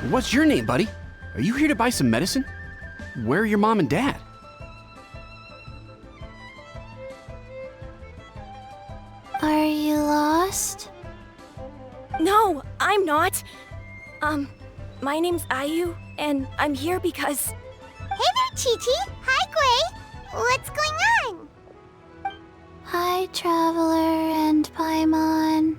What's your name, buddy? Are you here to buy some medicine? Where are your mom and dad? Are you lost? No, I'm not. My name's Ayu, and I'm here because... Hey there, Chi-Chi! Hi, Gui! What's going on? Hi, Traveler and Paimon.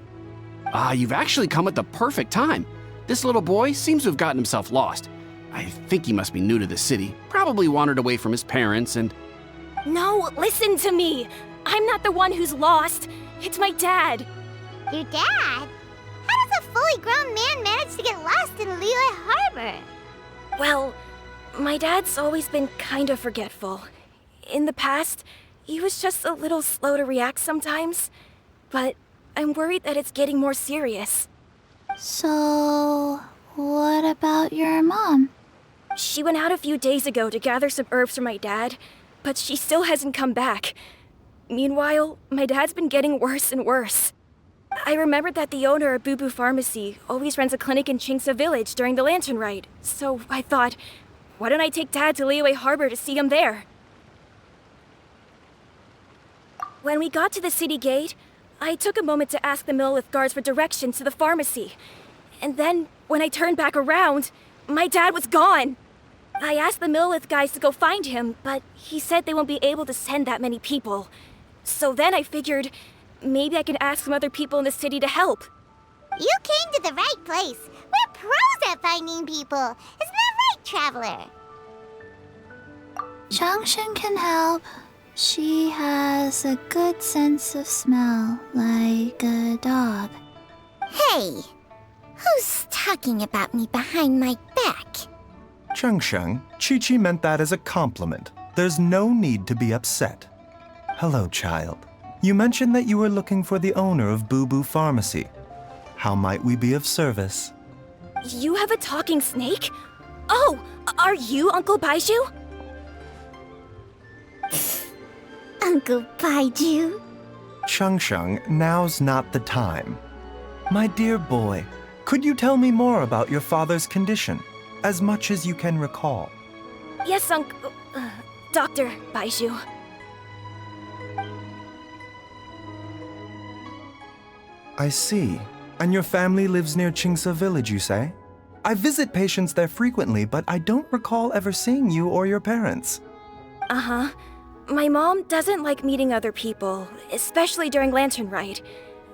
You've actually come at the perfect time. This little boy seems to have gotten himself lost. I think he must be new to the city, probably wandered away from his parents and... No, listen to me! I'm not the one who's lost. It's my dad. Your dad? How does a fully grown man manage to get lost in Liyue Harbor? Well, my dad's always been kind of forgetful. In the past, he was just a little slow to react sometimes. But I'm worried that it's getting more serious. So, what about your mom? She went out a few days ago to gather some herbs for my dad, but she still hasn't come back. Meanwhile, my dad's been getting worse and worse. I remembered that the owner of Boo Boo Pharmacy always runs a clinic in Chingsa Village during the Lantern Rite, so I thought, why don't I take Dad to Liyue Harbor to see him there? When we got to the city gate, I took a moment to ask the Millelith guards for directions to the pharmacy. And then, when I turned back around, my dad was gone. I asked the Millelith guys to go find him, but he said they won't be able to send that many people. So then I figured, maybe I can ask some other people in the city to help. You came to the right place. We're pros at finding people. Isn't that right, Traveler? Changshan can help. She has a good sense of smell, like a dog. Hey, who's talking about me behind my back? Chengsheng, Chi-Chi meant that as a compliment. There's no need to be upset. Hello, child. You mentioned that you were looking for the owner of Boo Boo Pharmacy. How might we be of service? You have a talking snake? Oh, are you Uncle Baizhu? Uncle Baizhu? Chengsheng, now's not the time. My dear boy, could you tell me more about your father's condition, as much as you can recall? Yes, Dr. Baizhu. I see. And your family lives near Chingsa Village, you say? I visit patients there frequently, but I don't recall ever seeing you or your parents. Uh-huh. My mom doesn't like meeting other people, especially during Lantern Rite.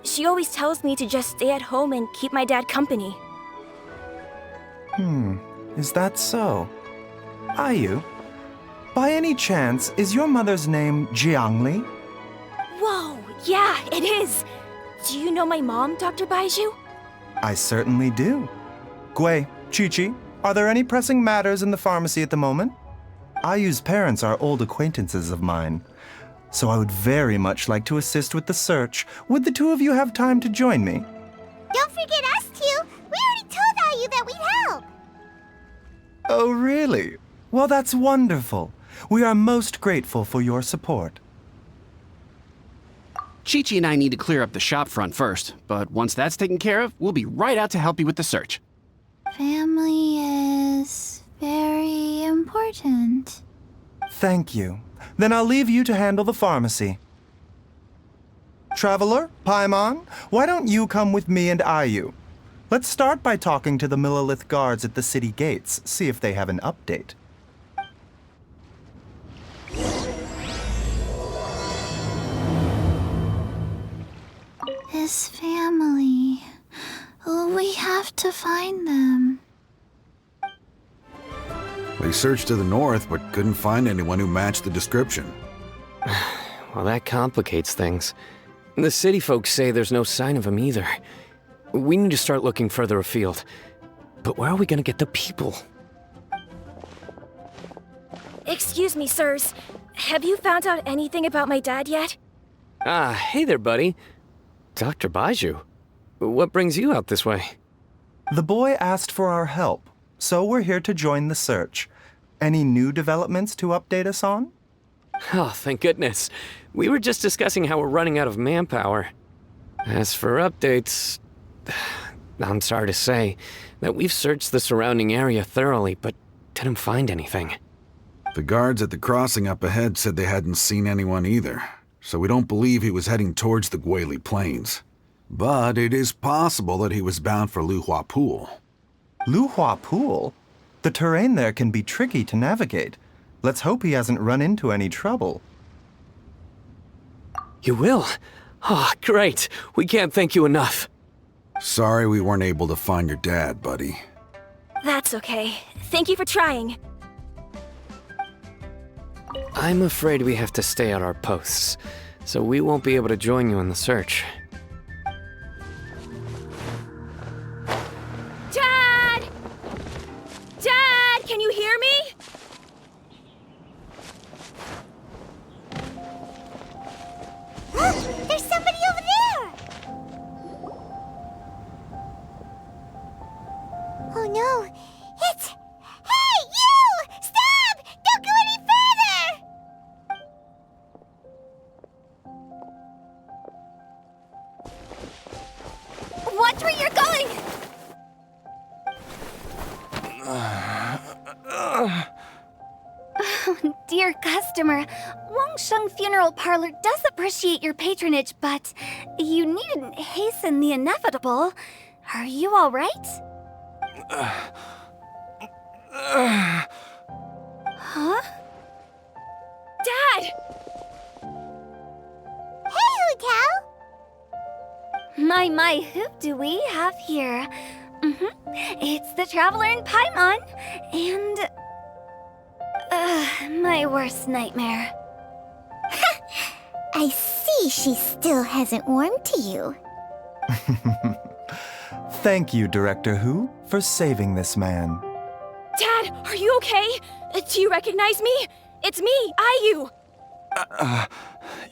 She always tells me to just stay at home and keep my dad company. Is that so? Ayu, by any chance, is your mother's name Jiangli? Whoa, yeah, it is! Do you know my mom, Dr. Baizhu? I certainly do. Gui, Chi-Chi, are there any pressing matters in the pharmacy at the moment? Ayu's parents are old acquaintances of mine, so I would very much like to assist with the search. Would the two of you have time to join me? Don't forget us two. We already told Ayu that we'd help. Oh, really? Well, that's wonderful. We are most grateful for your support. Chi-Chi and I need to clear up the shop front first, but once that's taken care of, we'll be right out to help you with the search. Family is very important. Thank you. Then I'll leave you to handle the pharmacy. Traveler, Paimon, why don't you come with me and Ayu? Let's start by talking to the Millelith guards at the city gates, see if they have an update. His family. We have to find them. We searched to the north, but couldn't find anyone who matched the description. Well, that complicates things. The city folks say there's no sign of him either. We need to start looking further afield. But where are we gonna get the people? Excuse me, sirs. Have you found out anything about my dad yet? Hey there, buddy. Dr. Baizhu. What brings you out this way? The boy asked for our help, so we're here to join the search. Any new developments to update us on? Oh, thank goodness. We were just discussing how we're running out of manpower. As for updates... I'm sorry to say that we've searched the surrounding area thoroughly, but didn't find anything. The guards at the crossing up ahead said they hadn't seen anyone either, so we don't believe he was heading towards the Guili Plains. But it is possible that he was bound for Luhua Pool. Luhua Pool? The terrain there can be tricky to navigate. Let's hope he hasn't run into any trouble. You will? Oh, great. We can't thank you enough. Sorry we weren't able to find your dad, buddy. That's okay. Thank you for trying. I'm afraid we have to stay at our posts, so we won't be able to join you in the search. Dad! Dad, can you hear me? There's somebody over there! Oh no, it's... Hey, you! Stop! Don't go any further! Watch where you're going! Dear customer, Wangsheng Funeral Parlor does appreciate your patronage, but you needn't hasten the inevitable. Are you all right? Huh? Dad! Hey, Hu-Tao! My, who do we have here? It's the Traveler in Paimon, and... my worst nightmare. I see she still hasn't warmed to you. Thank you, Director Hu, for saving this man. Dad, are you okay? Do you recognize me? It's me, Ayu!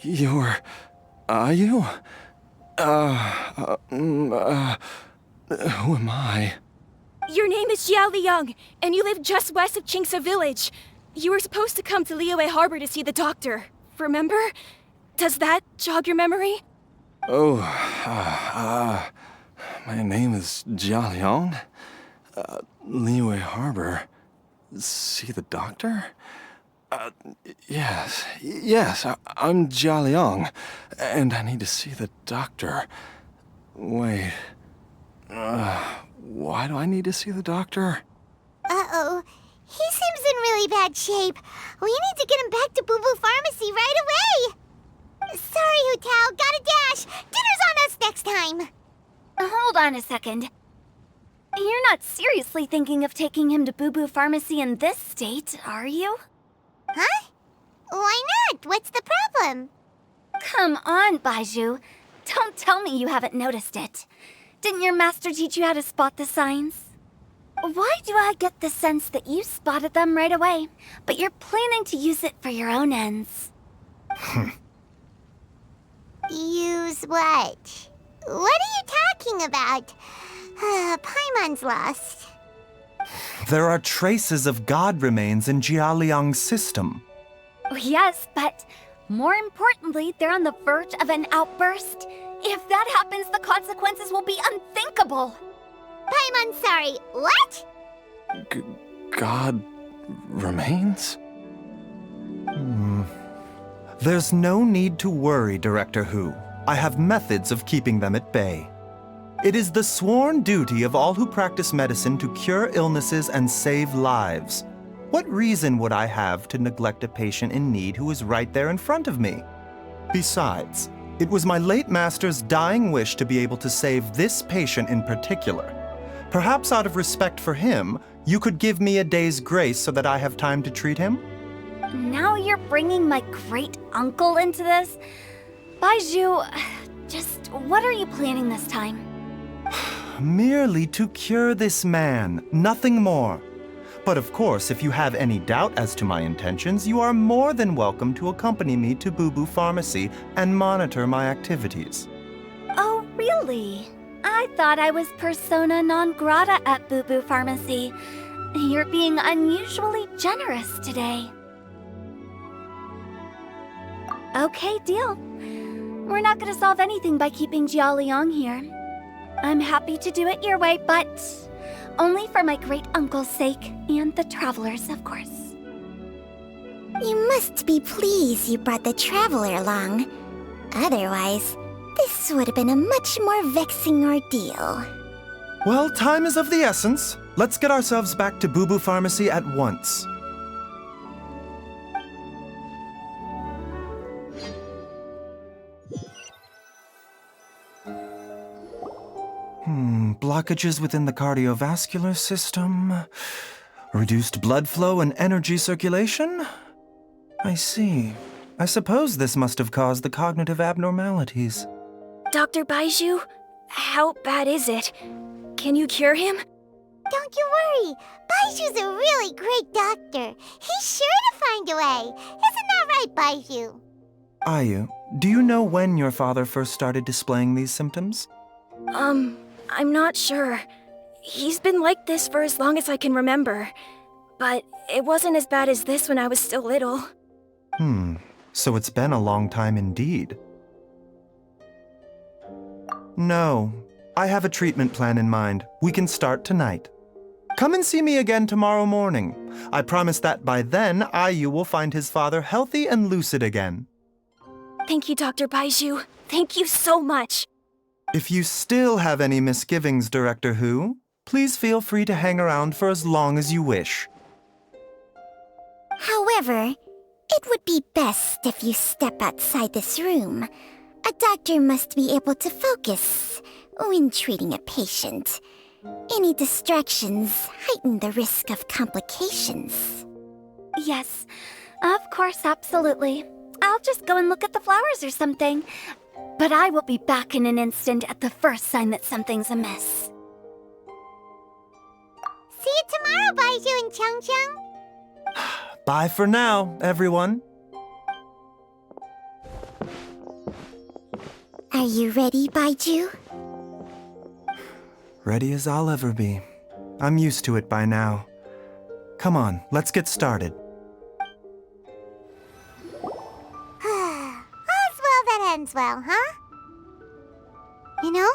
You're... Ayu? Who am I? Your name is Jia Liang, and you live just west of Qingse Village. You were supposed to come to Liyue Harbor to see the doctor. Remember? Does that jog your memory? Oh, my name is Jia Liang. Liyue Harbor. See the doctor? Yes, I'm Jia Liang, and I need to see the doctor. Wait, why do I need to see the doctor? Uh-oh. He seems in really bad shape. We need to get him back to Boo Boo Pharmacy right away. Sorry, Hu-Tao. Gotta dash. Dinner's on us next time. Hold on a second. You're not seriously thinking of taking him to Boo Boo Pharmacy in this state, are you? Huh? Why not? What's the problem? Come on, Baizhu. Don't tell me you haven't noticed it. Didn't your master teach you how to spot the signs? Why do I get the sense that you spotted them right away, but you're planning to use it for your own ends? Use what? What are you talking about? Paimon's lost. There are traces of god remains in Jia Liang's system. Yes, but more importantly, they're on the verge of an outburst. If that happens, the consequences will be unthinkable. Paimon, sorry. What? God remains? There's no need to worry, Director Hu. I have methods of keeping them at bay. It is the sworn duty of all who practice medicine to cure illnesses and save lives. What reason would I have to neglect a patient in need who is right there in front of me? Besides, it was my late master's dying wish to be able to save this patient in particular. Perhaps out of respect for him, you could give me a day's grace so that I have time to treat him? Now you're bringing my great-uncle into this? Baizhu, just what are you planning this time? Merely to cure this man, nothing more. But of course, if you have any doubt as to my intentions, you are more than welcome to accompany me to Boo Boo Pharmacy and monitor my activities. Oh, really? I thought I was persona non grata at Boo Boo Pharmacy. You're being unusually generous today. Okay, deal. We're not gonna solve anything by keeping Jia Liang here. I'm happy to do it your way, but only for my great-uncle's sake and the Traveler's, of course. You must be pleased you brought the Traveler along. Otherwise, this would have been a much more vexing ordeal. Well, time is of the essence. Let's get ourselves back to Boo Boo Pharmacy at once. Blockages within the cardiovascular system, reduced blood flow and energy circulation? I see. I suppose this must have caused the cognitive abnormalities. Dr. Baizhu, how bad is it? Can you cure him? Don't you worry. Baiju's a really great doctor. He's sure to find a way. Isn't that right, Baizhu? Ayu, do you know when your father first started displaying these symptoms? I'm not sure. He's been like this for as long as I can remember. But it wasn't as bad as this when I was still little. So it's been a long time indeed. No, I have a treatment plan in mind. We can start tonight. Come and see me again tomorrow morning. I promise that by then, Ayu will find his father healthy and lucid again. Thank you, Dr. Baizhu. Thank you so much. If you still have any misgivings, Director Who, please feel free to hang around for as long as you wish. However, it would be best if you step outside this room. A doctor must be able to focus when treating a patient. Any distractions heighten the risk of complications. Yes, of course, absolutely. I'll just go and look at the flowers or something. But I will be back in an instant at the first sign that something's amiss. See you tomorrow, Baizhu and Chang. Bye for now, everyone. Are you ready, Baizhu? Ready as I'll ever be. I'm used to it by now. Come on, let's get started. All's well that ends well, huh? You know,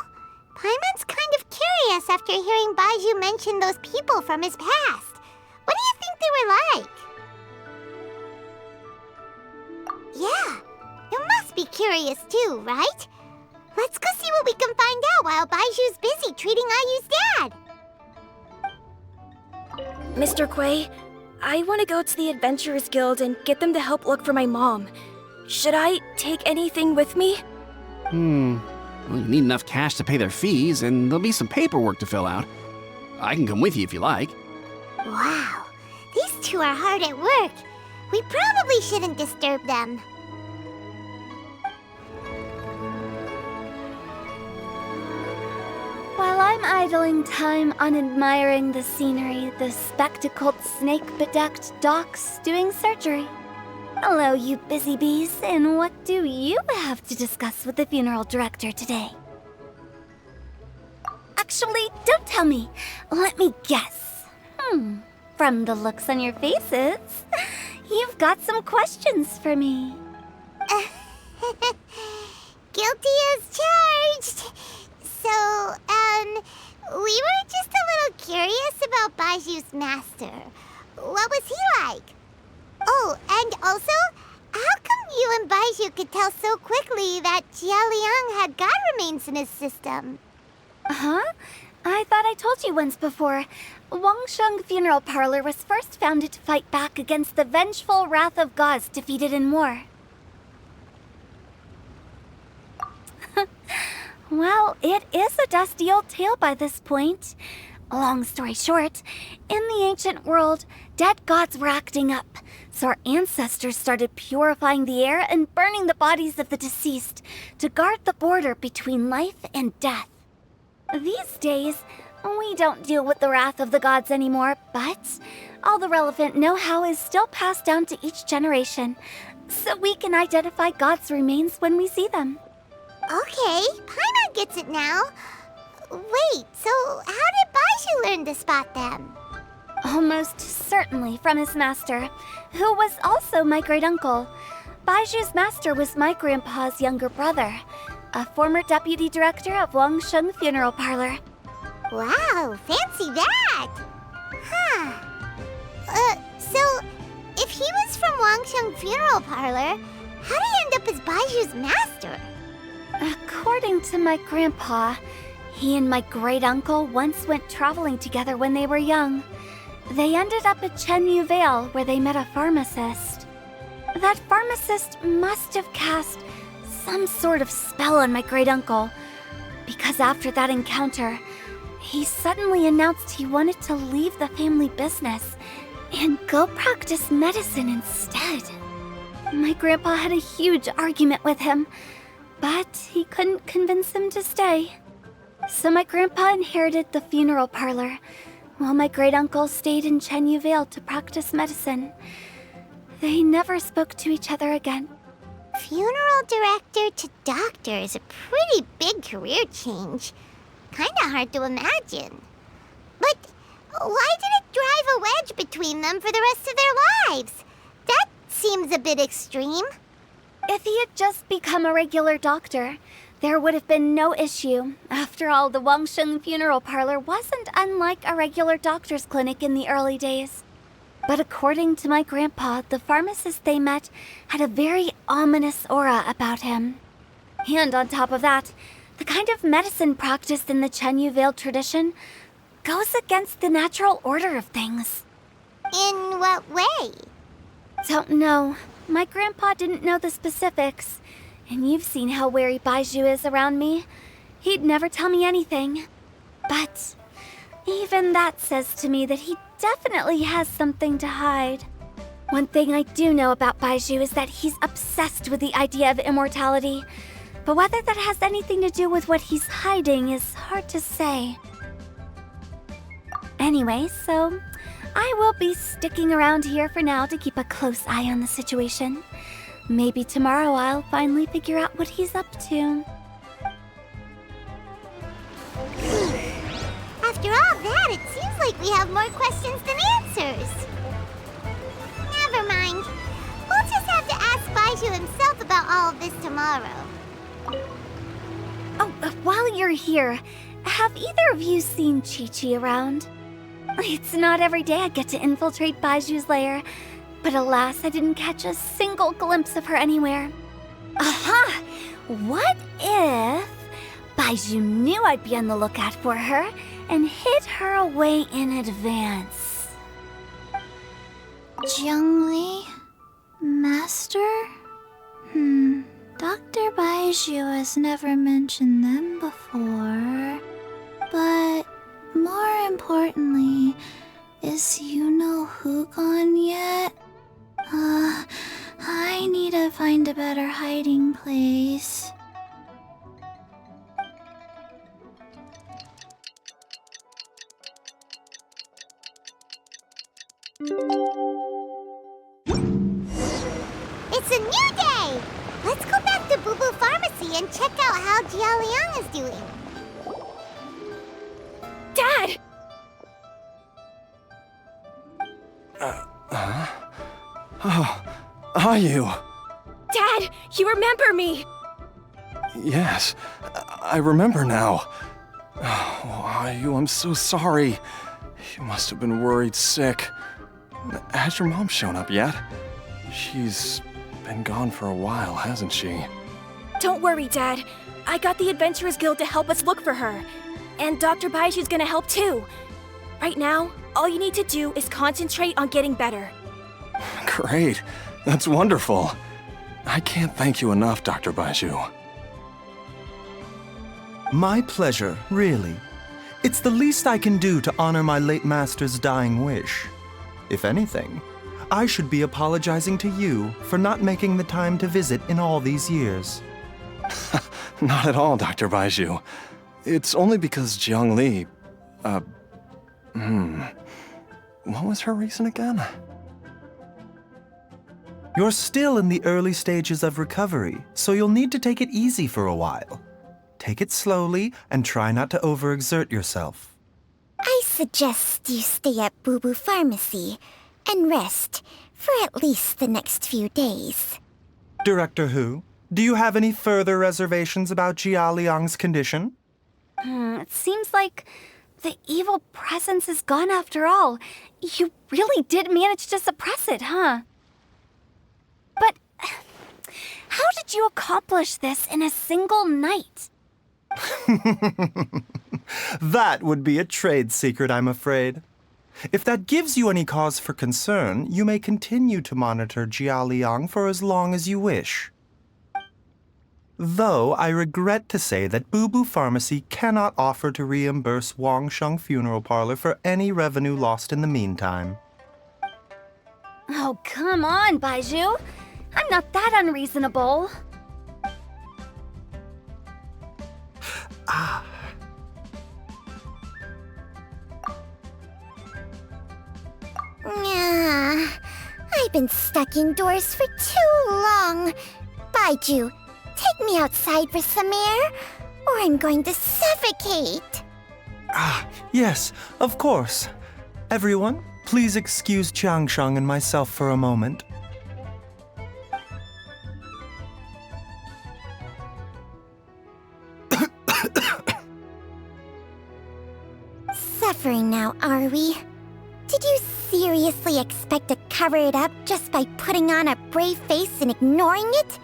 Paimon's kind of curious after hearing Baizhu mention those people from his past. What do you think they were like? Yeah, you must be curious too, right? Let's go see what we can find out while Baizhu's busy treating Ayu's dad. Mr. Quay, I want to go to the Adventurers Guild and get them to help look for my mom. Should I take anything with me? Well, you need enough cash to pay their fees, and there'll be some paperwork to fill out. I can come with you if you like. Wow, these two are hard at work. We probably shouldn't disturb them. While I'm idling time on admiring the scenery, the spectacled snake-bedecked docs doing surgery. Hello, you busy bees, and what do you have to discuss with the funeral director today? Actually, don't tell me. Let me guess. From the looks on your faces, you've got some questions for me. Guilty as charged. So, we were just a little curious about Baiju's master. What was he like? Oh, and also, how come you and Baizhu could tell so quickly that Jia Liang had god remains in his system? Huh? I thought I told you once before. Wangsheng Funeral Parlor was first founded to fight back against the vengeful wrath of gods defeated in war. Well, it is a dusty old tale by this point. Long story short, in the ancient world, dead gods were acting up, so our ancestors started purifying the air and burning the bodies of the deceased to guard the border between life and death. These days, we don't deal with the wrath of the gods anymore, but all the relevant know-how is still passed down to each generation, so we can identify gods' remains when we see them. Okay, Paimon gets it now. Wait, so how did Baizhu learn to spot them? Almost certainly from his master, who was also my great-uncle. Baiju's master was my grandpa's younger brother. a former deputy director of Wangsheng Funeral Parlor. Wow, fancy that! Huh. So, if he was from Wangsheng Funeral Parlor, how did he end up as Baizhu's master? According to my grandpa, he and my great-uncle once went traveling together when they were young. They ended up at Chenyu Vale, where they met a pharmacist. That pharmacist must have cast some sort of spell on my great-uncle, because after that encounter, he suddenly announced he wanted to leave the family business and go practice medicine instead. My grandpa had a huge argument with him, but he couldn't convince him to stay. So my grandpa inherited the funeral parlor, while my great-uncle stayed in Chenyu Vale to practice medicine. They never spoke to each other again. Funeral director to doctor is a pretty big career change. Kinda hard to imagine. But why did it drive a wedge between them for the rest of their lives? That seems a bit extreme. If he had just become a regular doctor, there would have been no issue. After all, the Wangsheng Funeral Parlor wasn't unlike a regular doctor's clinic in the early days. But according to my grandpa, the pharmacist they met had a very ominous aura about him. And on top of that, the kind of medicine practiced in the Chenyu Vale tradition goes against the natural order of things. In what way? Don't know. My grandpa didn't know the specifics. And you've seen how wary Baizhu is around me. He'd never tell me anything. But even that says to me that he definitely has something to hide. One thing I do know about Baizhu is that he's obsessed with the idea of immortality. But whether that has anything to do with what he's hiding is hard to say. Anyway, so I will be sticking around here for now to keep a close eye on the situation. Maybe tomorrow I'll finally figure out what he's up to. After all that, it seems like we have more questions than answers. Never mind. We'll just have to ask Baizhu himself about all of this tomorrow. Oh, while you're here, have either of you seen Chi-Chi around? It's not every day I get to infiltrate Baizhu's lair, but alas, I didn't catch a single glimpse of her anywhere. Aha! What if Baizhu knew I'd be on the lookout for her and hid her away in advance? Zhongli? Master? Dr. Baizhu has never mentioned them before. But more importantly, is Who gone yet? I need to find a better hiding place. It's a new day! Let's go back to Boo Boo Pharmacy and check out how Jia Liang is doing. Dad! Oh, are you? Dad, you remember me! Yes, I remember now. Oh, Ayu, I'm so sorry. You must have been worried sick. Has your mom shown up yet? She's been gone for a while, hasn't she? Don't worry, Dad. I got the Adventurers Guild to help us look for her. And Dr. Baizhu's gonna help too. Right now, all you need to do is concentrate on getting better. Great. That's wonderful. I can't thank you enough, Dr. Baizhu. My pleasure, really. It's the least I can do to honor my late master's dying wish. If anything, I should be apologizing to you for not making the time to visit in all these years. Not at all, Dr. Baizhu. It's only because Jiang Li... What was her reason again? You're still in the early stages of recovery, so you'll need to take it easy for a while. Take it slowly and try not to overexert yourself. I suggest you stay at Boo Boo Pharmacy and rest for at least the next few days. Director Hu, Do you have any further reservations about Jia Liang's condition? It seems like the evil presence is gone after all. You really did manage to suppress it, huh? But how did you accomplish this in a single night? That would be a trade secret, I'm afraid. If that gives you any cause for concern, you may continue to monitor Jia Liang for as long as you wish. Though I regret to say that Boo Pharmacy cannot offer to reimburse Wang Sheng Funeral Parlor for any revenue lost in the meantime. Oh, come on, Baizhu. I'm not that unreasonable. I've been stuck indoors for too long. Baizhu, take me outside for some air, or I'm going to suffocate. Yes, of course. Everyone, please excuse Changsheng and myself for a moment. Suffering now, are we? Did you seriously expect to cover it up just by putting on a brave face and ignoring it?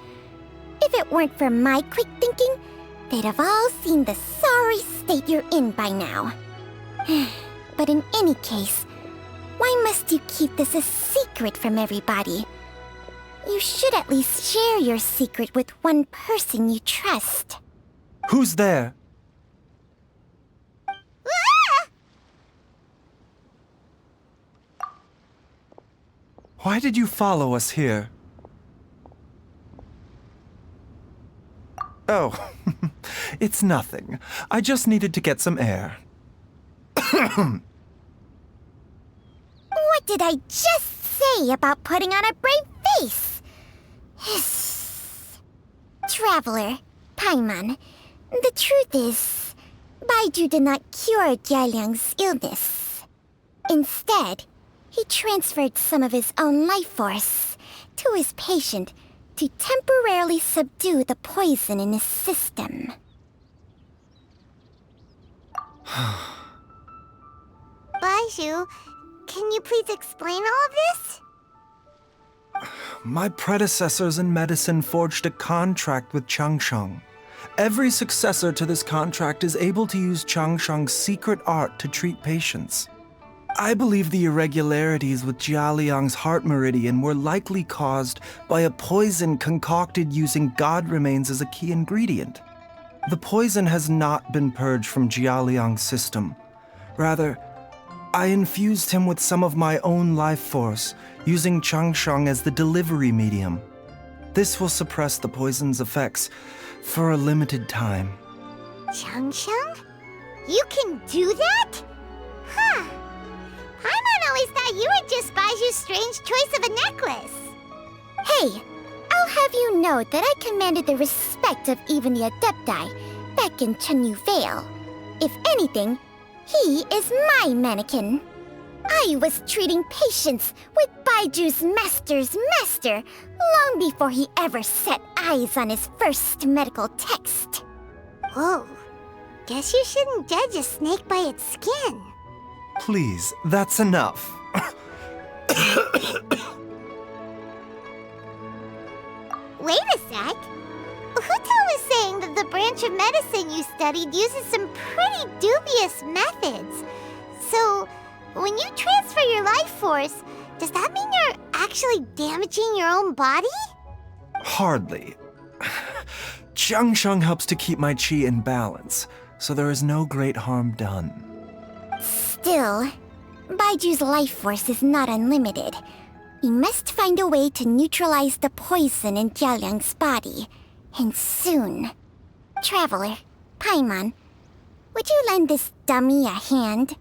If it weren't for my quick thinking, they'd have all seen the sorry state you're in by now. But in any case, why must you keep this a secret from everybody? You should at least share your secret with one person you trust. Who's there? Why did you follow us here? Oh, it's nothing. I just needed to get some air. What did I just say about putting on a brave face? Traveler, Paimon, the truth is, Baizhu did not cure Jialiang's illness. Instead, he transferred some of his own life force to his patient to temporarily subdue the poison in his system. Baizhu, can you please explain all of this? My predecessors in medicine forged a contract with Changsheng. Every successor to this contract is able to use Changsheng's secret art to treat patients. I believe the irregularities with Jia Liang's heart meridian were likely caused by a poison concocted using god remains as a key ingredient. The poison has not been purged from Jia Liang's system. Rather, I infused him with some of my own life force, using Changsheng as the delivery medium. This will suppress the poison's effects for a limited time. Changsheng? You can do that? Huh. Paimon always thought you were just Baizhu's strange choice of a necklace. Hey, I'll have you know that I commanded the respect of even the Adepti back in Chenyu Vale. If anything, he is my mannequin. I was treating patients with Baiju's master's master long before he ever set eyes on his first medical text. Whoa. Guess you shouldn't judge a snake by its skin. Please, that's enough. Wait a sec. Huto was saying that the branch of medicine you studied uses some pretty dubious methods. So, when you transfer your life force, does that mean you're actually damaging your own body? Hardly. Changsheng helps to keep my chi in balance, so there is no great harm done. Still, Baiju's life force is not unlimited. We must find a way to neutralize the poison in Jialiang's body, and soon. Traveler, Paimon, would you lend this dummy a hand?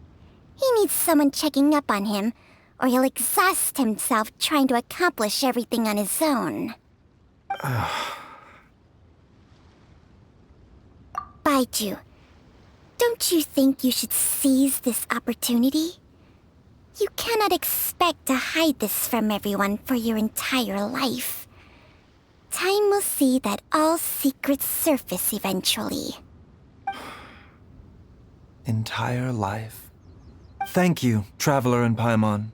He needs someone checking up on him, or he'll exhaust himself trying to accomplish everything on his own. Baizhu, don't you think you should seize this opportunity? You cannot expect to hide this from everyone for your entire life. Time will see that all secrets surface eventually. Entire life. Thank you, Traveler and Paimon.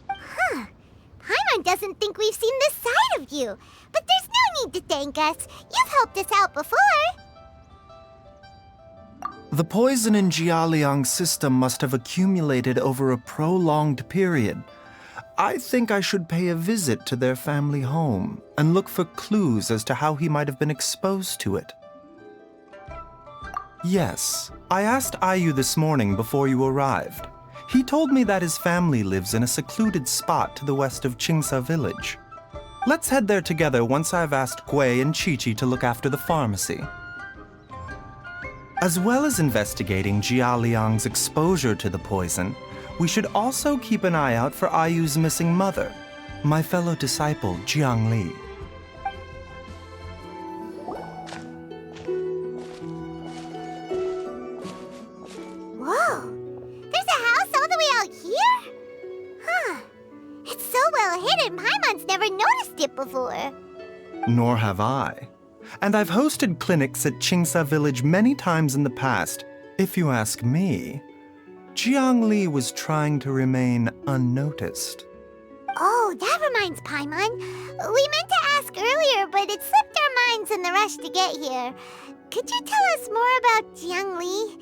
Paimon doesn't think we've seen this side of you. But there's no need to thank us. You've helped us out before. The poison in Jialiang's system must have accumulated over a prolonged period. I think I should pay a visit to their family home and look for clues as to how he might have been exposed to it. Yes, I asked Ayu this morning before you arrived. He told me that his family lives in a secluded spot to the west of Qingsa village. Let's head there together once I've asked Gui and Qiqi to look after the pharmacy. As well as investigating Jialiang's exposure to the poison, we should also keep an eye out for Ayu's missing mother, my fellow disciple Jiangli. Whoa! There's a house all the way out here? Huh. It's so well hidden, Paimon's never noticed it before. Nor have I. And I've hosted clinics at Qingsa village many times in the past. If you ask me, Jiangli was trying to remain unnoticed. Oh, that reminds Paimon. We meant to ask earlier, but it slipped our minds in the rush to get here. Could you tell us more about Jiangli?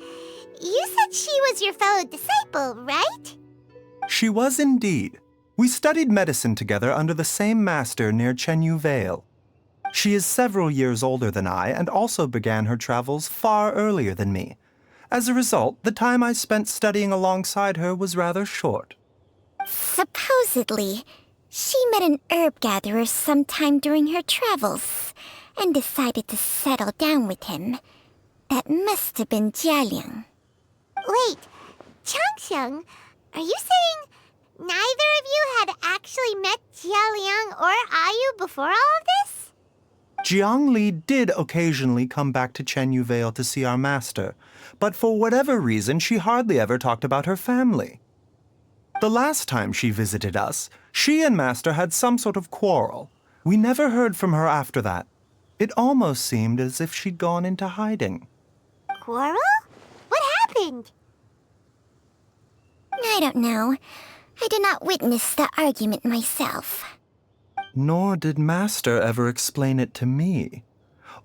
You said she was your fellow disciple, right? She was indeed. We studied medicine together under the same master near Chenyu Vale. She is several years older than I and also began her travels far earlier than me. As a result, the time I spent studying alongside her was rather short. Supposedly, she met an herb gatherer sometime during her travels and decided to settle down with him. That must have been Jialiang. Wait, Changxiang, are you saying neither of you had actually met Jialiang or Ayu before all of this? Jiangli did occasionally come back to Chenyu Vale to see our master, but for whatever reason, she hardly ever talked about her family. The last time she visited us, she and Master had some sort of quarrel. We never heard from her after that. It almost seemed as if she'd gone into hiding. Quarrel? What happened? I don't know. I did not witness the argument myself. Nor did Master ever explain it to me.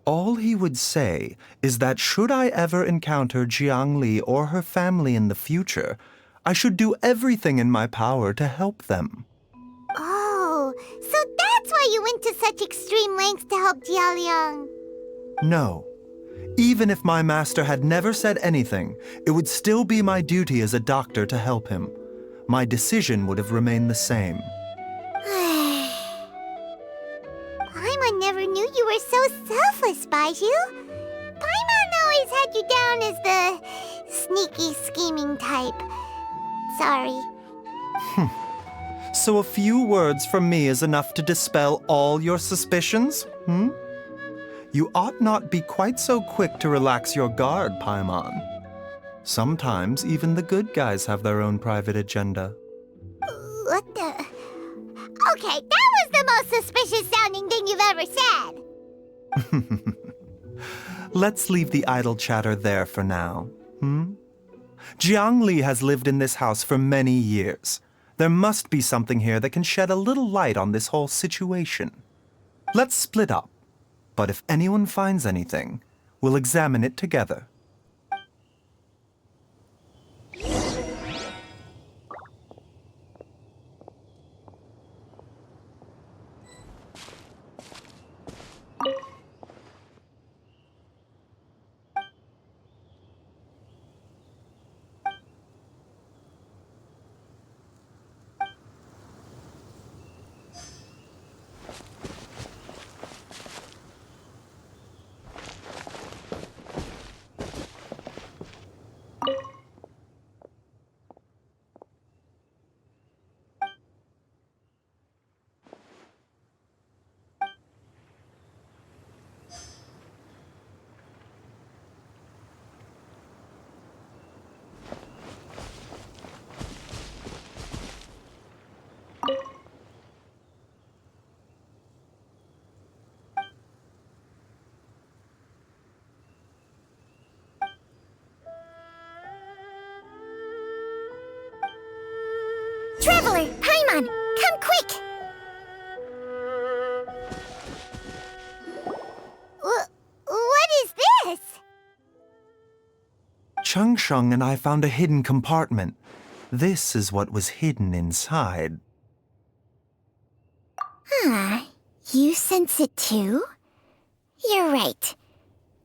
All he would say is that should I ever encounter Jiangli or her family in the future, I should do everything in my power to help them. Oh, so that's why you went to such extreme lengths to help Jialiang. No. Even if my master had never said anything, it would still be my duty as a doctor to help him. My decision would have remained the same. Paimon never knew you were so selfless, Baizhu. Paimon always had you down as the sneaky, scheming type. Sorry. So a few words from me is enough to dispel all your suspicions? You ought not be quite so quick to relax your guard, Paimon. Sometimes even the good guys have their own private agenda. What the... Okay, that was the most suspicious sounding thing you've ever said. Let's leave the idle chatter there for now. Jiangli has lived in this house for many years. There must be something here that can shed a little light on this whole situation. Let's split up. But if anyone finds anything, we'll examine it together. Paimon, come quick! What is this? Changsheng and I found a hidden compartment. This is what was hidden inside. You sense it too? You're right.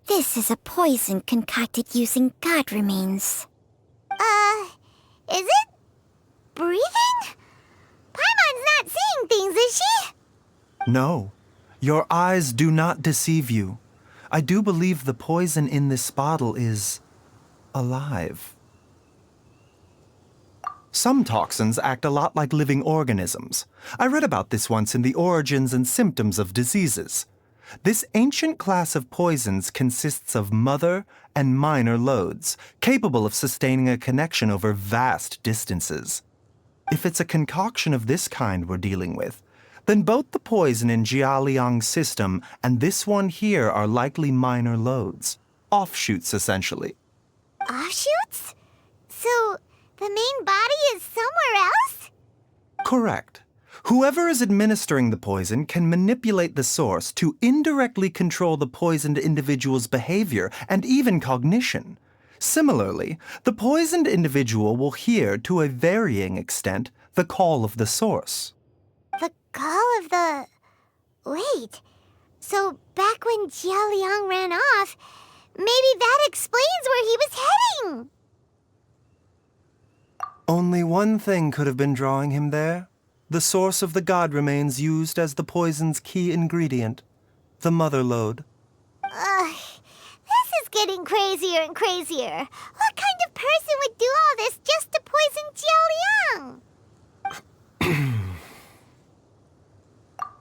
This is a poison concocted using god remains. Is it breathing? Paimon's not seeing things, is she? No, your eyes do not deceive you. I do believe the poison in this bottle is alive. Some toxins act a lot like living organisms. I read about this once in the Origins and Symptoms of Diseases. This ancient class of poisons consists of mother and minor loads, capable of sustaining a connection over vast distances. If it's a concoction of this kind we're dealing with, then both the poison in Jialiang's system and this one here are likely minor loads. Offshoots, essentially. Offshoots? So, the main body is somewhere else? Correct. Whoever is administering the poison can manipulate the source to indirectly control the poisoned individual's behavior and even cognition. Similarly, the poisoned individual will hear, to a varying extent, the call of the source. The call of the... Wait. So, back when Jialiang ran off, maybe that explains where he was heading! Only one thing could have been drawing him there. The source of the god remains used as the poison's key ingredient, the mother lode. This is getting crazier and crazier. What kind of person would do all this just to poison Jialiang?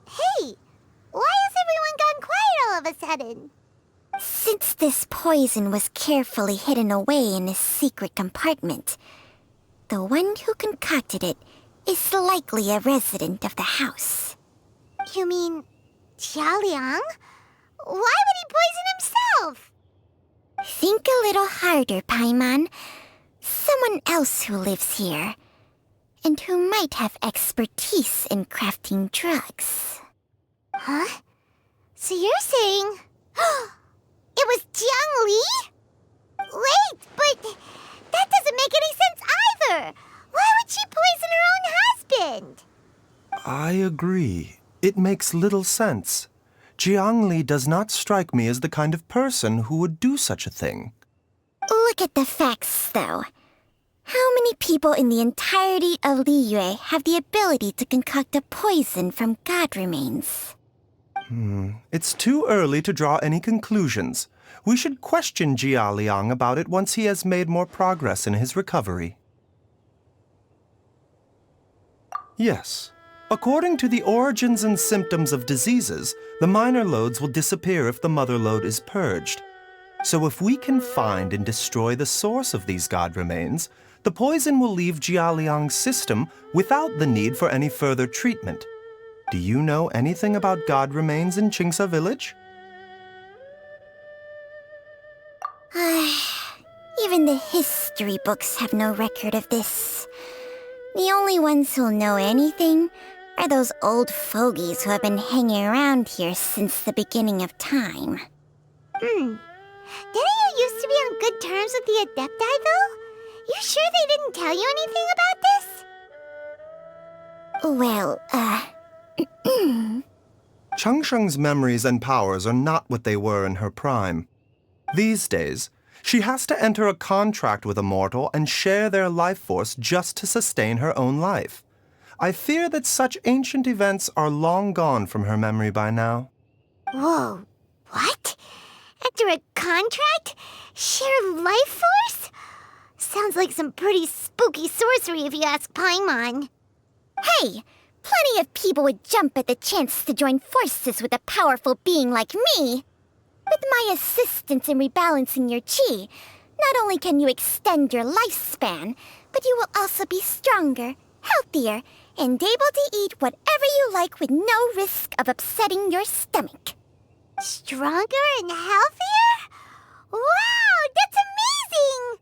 Hey, why has everyone gone quiet all of a sudden? Since this poison was carefully hidden away in a secret compartment, the one who concocted it is likely a resident of the house. You mean Jialiang? Why would he poison himself? Think a little harder, Paimon. Someone else who lives here, and who might have expertise in crafting drugs. Huh? So you're saying... it was Jiang Li? Wait, but that doesn't make any sense either! Why would she poison her own husband? I agree. It makes little sense. Jiang Li does not strike me as the kind of person who would do such a thing. Look at the facts, though. How many people in the entirety of Liyue have the ability to concoct a poison from god remains? It's too early to draw any conclusions. We should question Jialiang about it once he has made more progress in his recovery. Yes. According to the Origins and Symptoms of Diseases, the minor loads will disappear if the mother lode is purged. So if we can find and destroy the source of these god remains, the poison will leave Jialiang's system without the need for any further treatment. Do you know anything about god remains in Qingsa village? Even the history books have no record of this. The only ones who'll know anything are those old fogies who have been hanging around here since the beginning of time. Didn't you used to be on good terms with the Adepti, though? You sure they didn't tell you anything about this? Well, Changsheng's memories and powers are not what they were in her prime. These days, she has to enter a contract with a mortal and share their life force just to sustain her own life. I fear that such ancient events are long gone from her memory by now. Whoa, what? Enter a contract? Share life force? Sounds like some pretty spooky sorcery if you ask Paimon. Hey, plenty of people would jump at the chance to join forces with a powerful being like me. With my assistance in rebalancing your chi, not only can you extend your lifespan, but you will also be stronger, healthier, and able to eat whatever you like with no risk of upsetting your stomach. Stronger and healthier? Wow, that's amazing!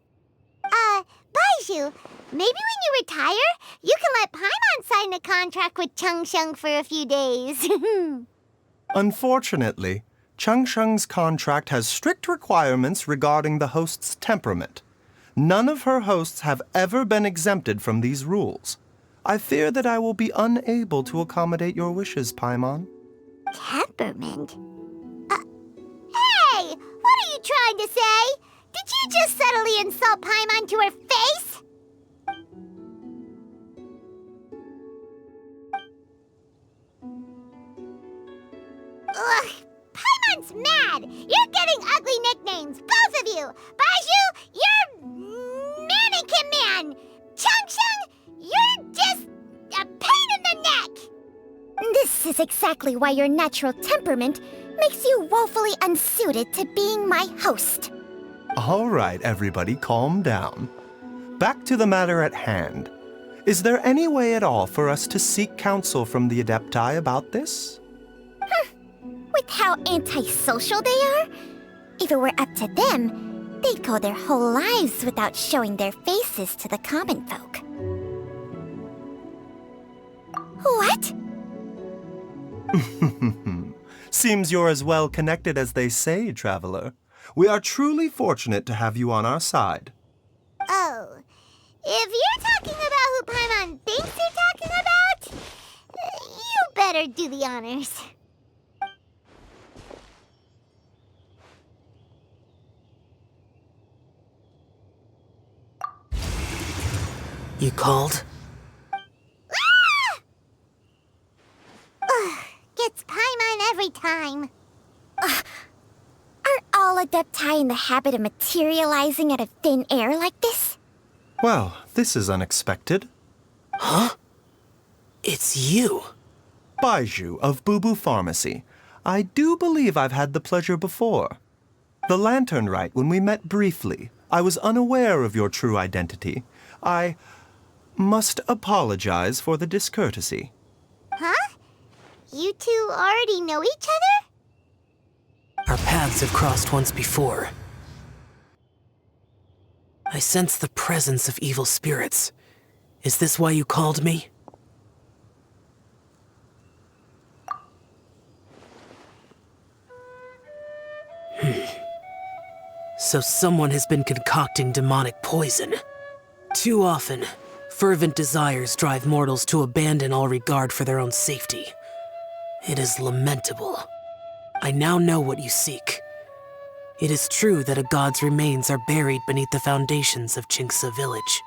Baizhu, Maybe when you retire, you can let Paimon sign a contract with Changsheng for a few days. Unfortunately, Changsheng's contract has strict requirements regarding the host's temperament. None of her hosts have ever been exempted from these rules. I fear that I will be unable to accommodate your wishes, Paimon. Temperament? Hey! What are you trying to say? Did you just subtly insult Paimon to her face? Ugh! Paimon's mad! You're getting ugly nicknames, both of you! Baizhu, you're Mannequin Man! Changsheng, you're just a pain in the neck! This is exactly why your natural temperament makes you woefully unsuited to being my host. All right, everybody, calm down. Back to the matter at hand. Is there any way at all for us to seek counsel from the Adepti about this? With how antisocial they are, if it were up to them, they'd go their whole lives without showing their faces to the common folk. What? Seems you're as well connected as they say, Traveler. We are truly fortunate to have you on our side. Oh, if you're talking about who Paimon thinks you're talking about, you better do the honors. You called? Ugh, gets Paimon every time. Aren't all Adepti in the habit of materializing out of thin air like this? Well, this is unexpected. Huh? It's you. Baizhu of Bubu Pharmacy. I do believe I've had the pleasure before. The Lantern Rite, when we met briefly, I was unaware of your true identity. I must apologize for the discourtesy. Huh? You two already know each other? Our paths have crossed once before. I sense the presence of evil spirits. Is this why you called me? So someone has been concocting demonic poison. Too often, fervent desires drive mortals to abandon all regard for their own safety. It is lamentable. I now know what you seek. It is true that a god's remains are buried beneath the foundations of Qingce village.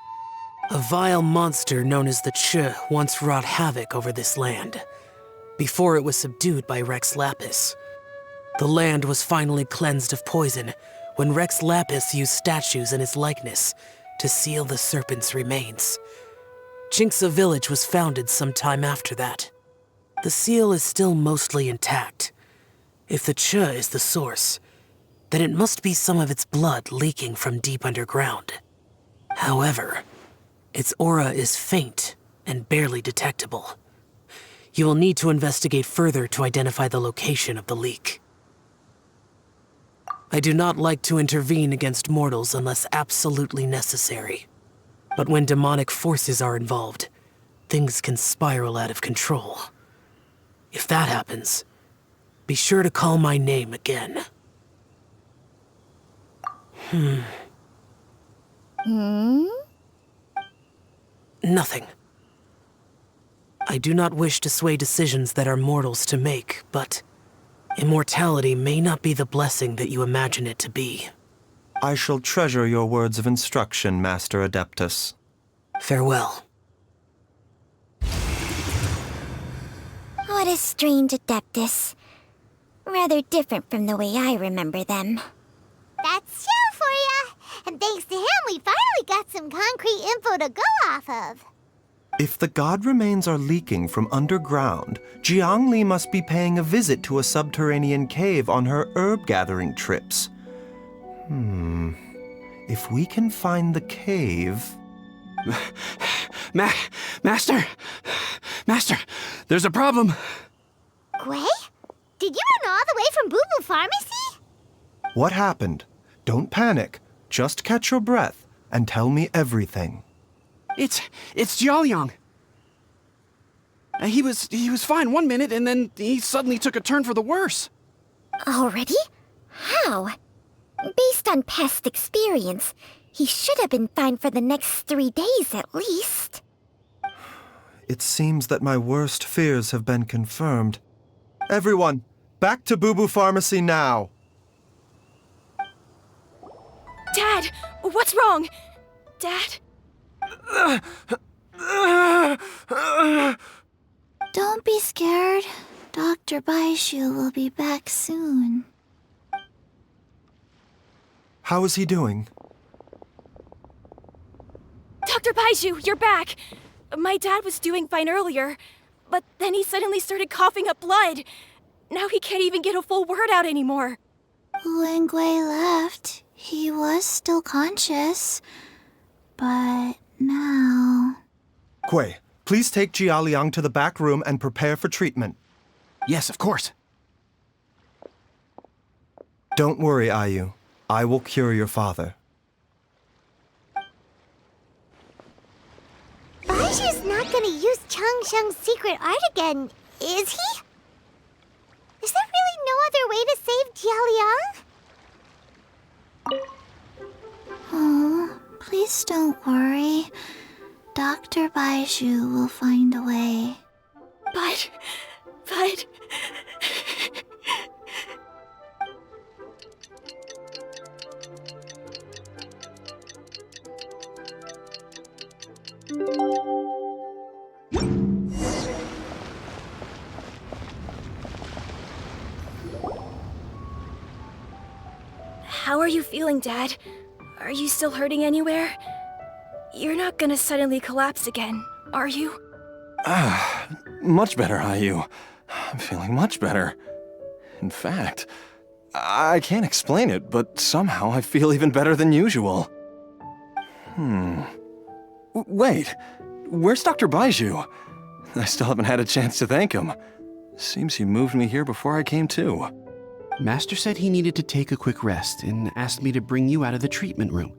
A vile monster known as the Che once wrought havoc over this land, before it was subdued by Rex Lapis. The land was finally cleansed of poison when Rex Lapis used statues in his likeness to seal the serpent's remains. Qingce village was founded some time after that. The seal is still mostly intact. If the Che is the source, then it must be some of its blood leaking from deep underground. However, its aura is faint and barely detectable. You will need to investigate further to identify the location of the leak. I do not like to intervene against mortals unless absolutely necessary. But when demonic forces are involved, things can spiral out of control. If that happens, be sure to call my name again. Nothing. I do not wish to sway decisions that are mortals to make, but immortality may not be the blessing that you imagine it to be. I shall treasure your words of instruction, Master Adeptus. Farewell. What a strange Adeptus. Rather different from the way I remember them. That's Xiao for ya! And thanks to him, we finally got some concrete info to go off of. If the god remains are leaking from underground, Jiangli must be paying a visit to a subterranean cave on her herb-gathering trips. If we can find the cave... Master! Master, there's a problem. Gui? Did you run all the way from Bubu Pharmacy? What happened? Don't panic. Just catch your breath and tell me everything. It's Jiaoliang. He was fine one minute, and then he suddenly took a turn for the worse. Already? How? Based on past experience, he should have been fine for the next 3 days at least. It seems that my worst fears have been confirmed. Everyone, back to Boo Boo Pharmacy now! Dad, what's wrong? Dad? Don't be scared. Dr. Baizhu will be back soon. How is he doing? Dr. Baizhu, you're back! My dad was doing fine earlier, but then he suddenly started coughing up blood. Now he can't even get a full word out anymore. When Gui left, he was still conscious. But now... Gui, please take Jiaoliang to the back room and prepare for treatment. Yes, of course. Don't worry, Ayu. I will cure your father. Baizhu's not gonna use Changsheng's secret art again, is he? Is there really no other way to save Jiaoliang? Oh, please don't worry. Dr. Baizhu will find a way. But... How are you feeling, Dad? Are you still hurting anywhere? You're not gonna suddenly collapse again, are you? Much better, Ayu. I'm feeling much better. In fact, I can't explain it, but somehow I feel even better than usual. Wait, where's Dr. Baizhu? I still haven't had a chance to thank him. Seems he moved me here before I came to. Master said he needed to take a quick rest and asked me to bring you out of the treatment room.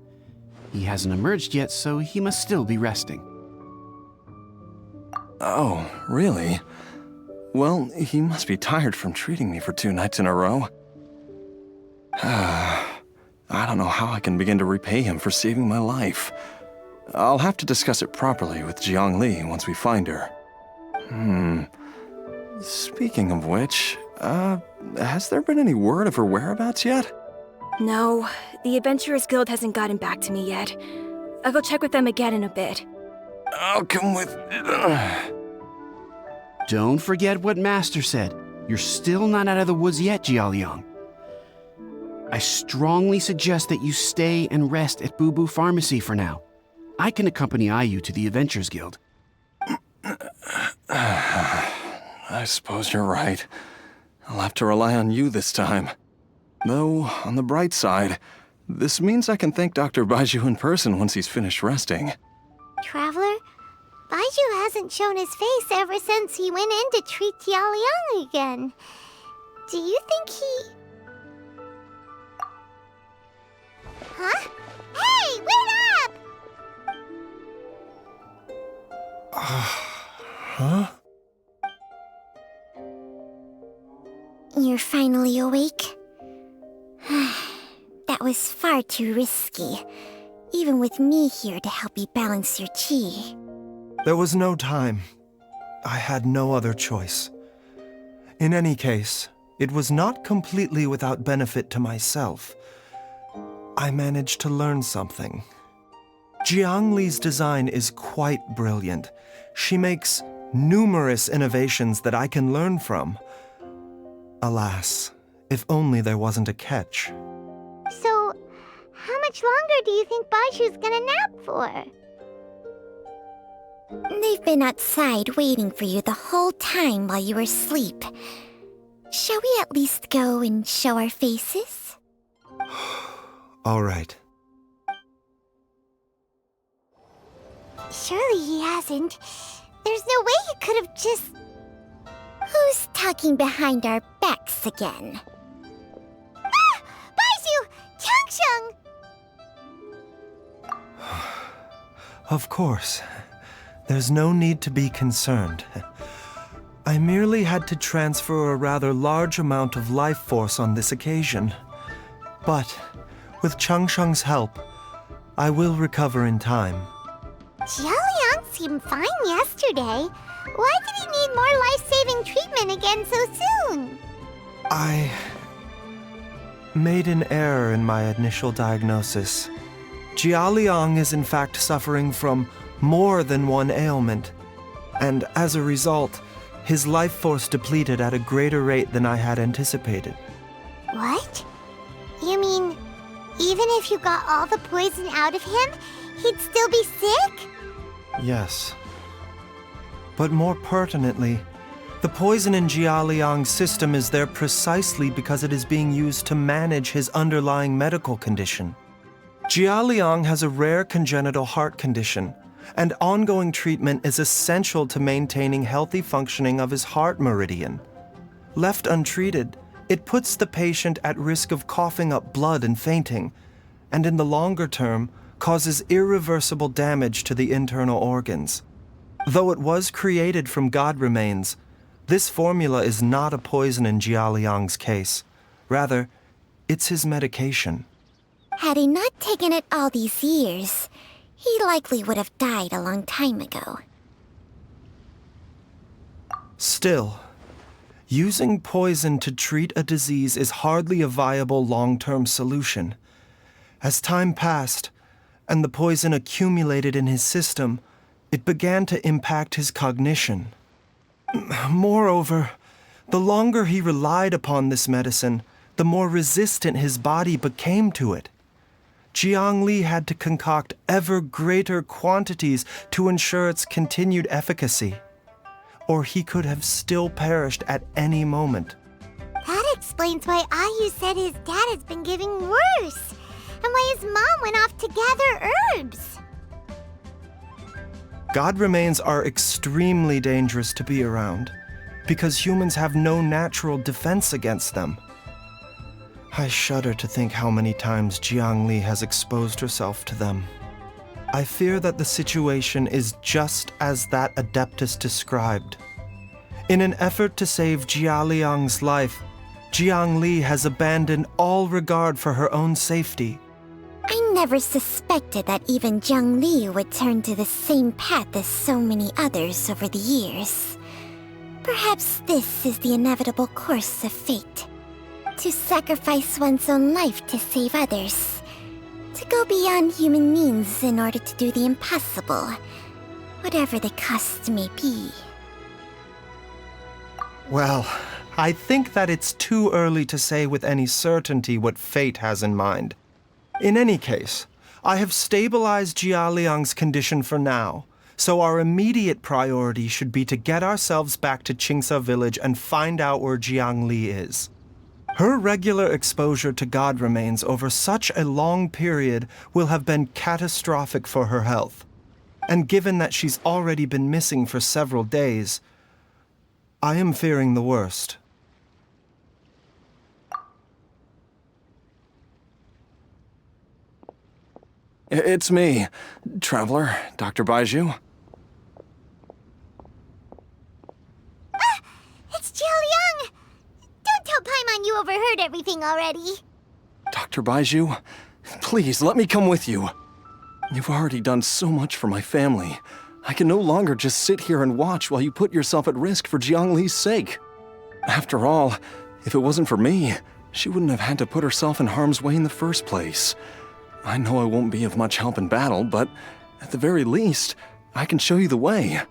He hasn't emerged yet, so he must still be resting. Oh, really? Well, he must be tired from treating me for 2 nights in a row. I don't know how I can begin to repay him for saving my life. I'll have to discuss it properly with Jiangli once we find her. Speaking of which, has there been any word of her whereabouts yet? No, the Adventurers Guild hasn't gotten back to me yet. I'll go check with them again in a bit. I'll come with... Don't forget what Master said. You're still not out of the woods yet, Jiaoliang. I strongly suggest that you stay and rest at Boo Boo Pharmacy for now. I can accompany Ayu to the Adventurers Guild. I suppose you're right. I'll have to rely on you this time. Though, on the bright side, this means I can thank Dr. Baizhu in person once he's finished resting. Traveler, Baizhu hasn't shown his face ever since he went in to treat Jiaoliang again. Do you think he... Huh? Hey, wait up! Huh? You're finally awake? That was far too risky, even with me here to help you balance your chi. There was no time. I had no other choice. In any case, it was not completely without benefit to myself. I managed to learn something. Jiangli's design is quite brilliant. She makes numerous innovations that I can learn from. Alas, if only there wasn't a catch. So, how much longer do you think Baizhu's gonna nap for? They've been outside waiting for you the whole time while you were asleep. Shall we at least go and show our faces? All right. Surely he hasn't. There's no way he could have just... Who's talking behind our backs again? Ah! Baizhu! Changsheng! Of course. There's no need to be concerned. I merely had to transfer a rather large amount of life force on this occasion. But, with Changsheng's help, I will recover in time. Jiaoliang seemed fine yesterday. Why did he need more life-saving treatment again so soon? I made an error in my initial diagnosis. Jiaoliang is in fact suffering from more than one ailment, and as a result, his life force depleted at a greater rate than I had anticipated. What? You mean, even if you got all the poison out of him, he'd still be sick? Yes. But more pertinently, the poison in Jiaoliang's system is there precisely because it is being used to manage his underlying medical condition. Jiaoliang has a rare congenital heart condition, and ongoing treatment is essential to maintaining healthy functioning of his heart meridian. Left untreated, it puts the patient at risk of coughing up blood and fainting, and in the longer term, causes irreversible damage to the internal organs. Though it was created from god remains, this formula is not a poison in Jiaoliang's case. Rather, it's his medication. Had he not taken it all these years, he likely would have died a long time ago. Still, using poison to treat a disease is hardly a viable long-term solution. As time passed, and the poison accumulated in his system, it began to impact his cognition. Moreover, the longer he relied upon this medicine, the more resistant his body became to it. Jiang Li had to concoct ever greater quantities to ensure its continued efficacy, or he could have still perished at any moment. That explains why Ayu said his dad has been getting worse, and why his mom went off to gather herbs. God remains are extremely dangerous to be around, because humans have no natural defense against them. I shudder to think how many times Jiang Li has exposed herself to them. I fear that the situation is just as that Adeptus described. In an effort to save Jiaoliang's life, Jiang Li has abandoned all regard for her own safety. I never suspected that even Jiang Li would turn to the same path as so many others over the years. Perhaps this is the inevitable course of fate. To sacrifice one's own life to save others. To go beyond human means in order to do the impossible, whatever the cost may be. Well, I think that it's too early to say with any certainty what fate has in mind. In any case, I have stabilized Jiaoliang's condition for now, so our immediate priority should be to get ourselves back to Qingsa village and find out where Jiang Li is. Her regular exposure to god remains over such a long period will have been catastrophic for her health. And given that she's already been missing for several days, I am fearing the worst. It's me, Traveler, Dr. Baizhu. It's Jiaoliang! Don't tell Paimon you overheard everything already. Dr. Baizhu, please let me come with you. You've already done so much for my family. I can no longer just sit here and watch while you put yourself at risk for Jiang Li's sake. After all, if it wasn't for me, she wouldn't have had to put herself in harm's way in the first place. I know I won't be of much help in battle, but at the very least, I can show you the way.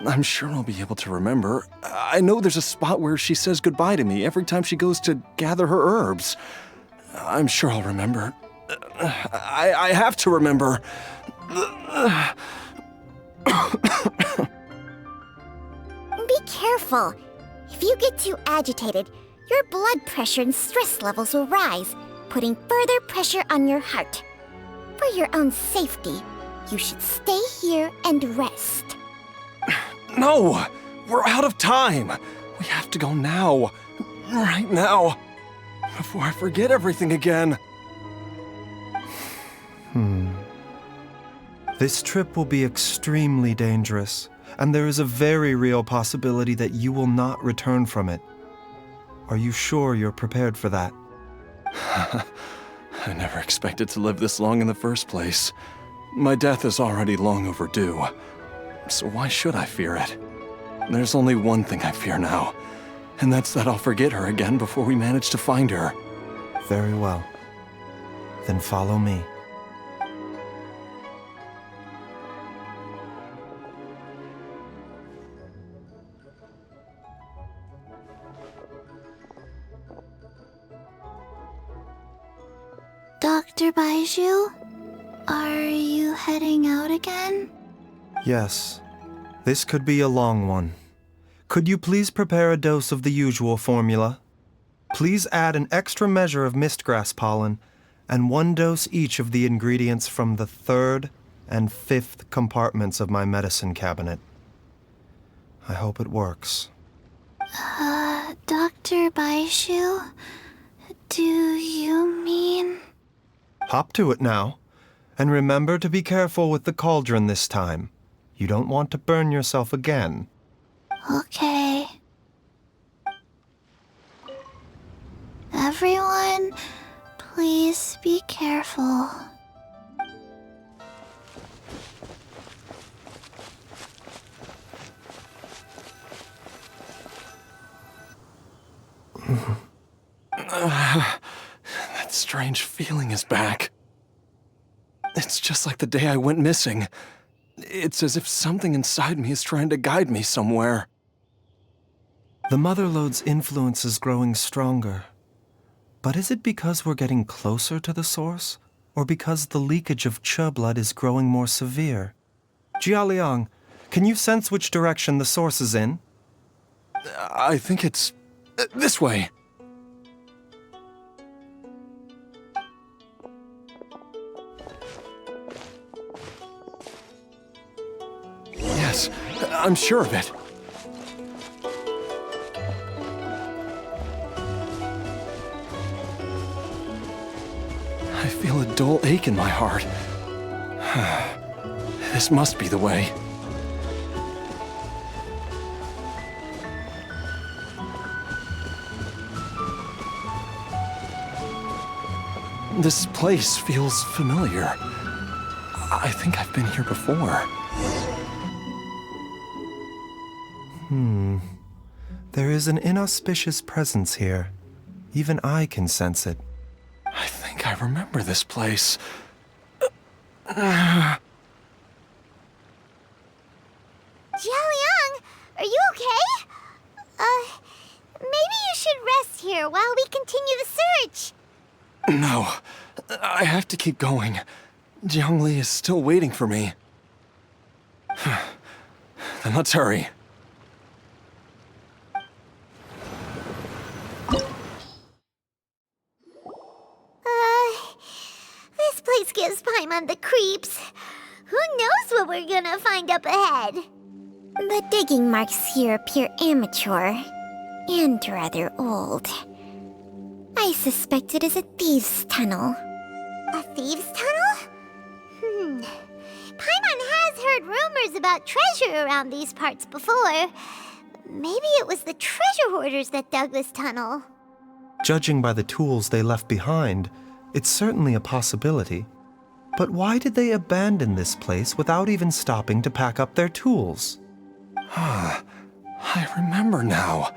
I'm sure I'll be able to remember. I know there's a spot where she says goodbye to me every time she goes to gather her herbs. I'm sure I'll remember. I have to remember. Be careful. If you get too agitated, your blood pressure and stress levels will rise, putting further pressure on your heart. For your own safety, you should stay here and rest. No! We're out of time! We have to go now. Right now. Before I forget everything again. This trip will be extremely dangerous, and there is a very real possibility that you will not return from it. Are you sure you're prepared for that? I never expected to live this long in the first place. My death is already long overdue. So why should I fear it? There's only one thing I fear now, and that's that I'll forget her again before we manage to find her. Very well. Then follow me. Dr. Baizhu, are you heading out again? Yes. This could be a long one. Could you please prepare a dose of the usual formula? Please add an extra measure of mistgrass pollen and 1 dose each of the ingredients from the 3rd and 5th compartments of my medicine cabinet. I hope it works. Dr. Baizhu, do you mean... Hop to it now, and remember to be careful with the cauldron this time. You don't want to burn yourself again. Okay. Everyone, please be careful. That strange feeling is back. It's just like the day I went missing. It's as if something inside me is trying to guide me somewhere. The Motherlode's influence is growing stronger. But is it because we're getting closer to the source, or because the leakage of Che blood is growing more severe? Jialiang, can you sense which direction the source is in? I think it's this way. Yes, I'm sure of it. I feel a dull ache in my heart. This must be the way. This place feels familiar. I think I've been here before. There is an inauspicious presence here. Even I can sense it. I think I remember this place. Jialiang, are you okay? Maybe you should rest here while we continue the search. No, I have to keep going. Jiangli is still waiting for me. Then let's hurry. This place gives Paimon the creeps. Who knows what we're gonna find up ahead? The digging marks here appear amateur and rather old. I suspect it is a thieves' tunnel. A thieves' tunnel? Paimon has heard rumors about treasure around these parts before. Maybe it was the treasure hoarders that dug this tunnel. Judging by the tools they left behind, it's certainly a possibility. But why did they abandon this place without even stopping to pack up their tools? I remember now.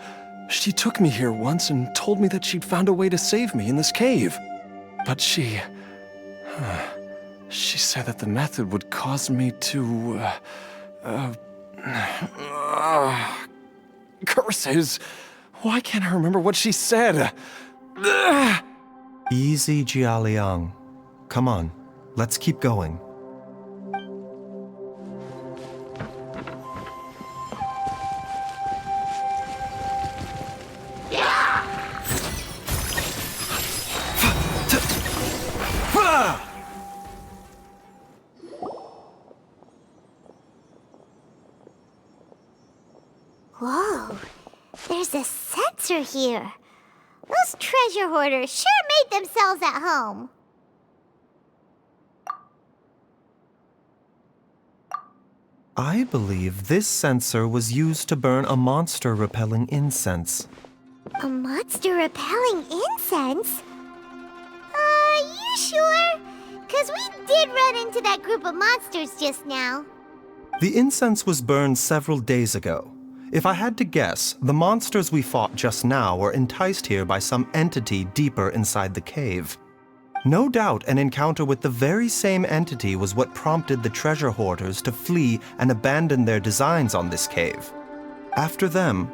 She took me here once and told me that she'd found a way to save me in this cave. But she said that the method would cause me to, curses! Why can't I remember what she said? Easy, Jialiang. Come on, let's keep going. Whoa, there's a sensor here. Those treasure hoarders sure made themselves at home. I believe this censer was used to burn a monster-repelling incense. A monster repelling incense? You sure? 'Cause we did run into that group of monsters just now. The incense was burned several days ago. If I had to guess, the monsters we fought just now were enticed here by some entity deeper inside the cave. No doubt an encounter with the very same entity was what prompted the treasure hoarders to flee and abandon their designs on this cave. After them,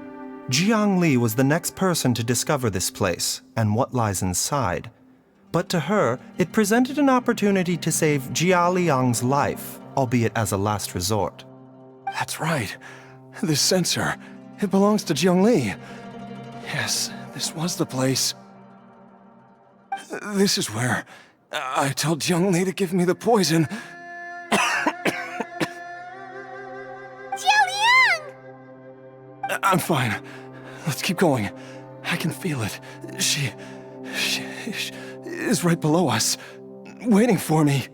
Jiang Li was the next person to discover this place and what lies inside. But to her, it presented an opportunity to save Jia Liang's life, albeit as a last resort. That's right. This censer, it belongs to Jiang Li. Yes, this was the place. This is where I told Jiang Li to give me the poison. Jiang! I'm fine. Let's keep going. I can feel it. She is right below us, waiting for me.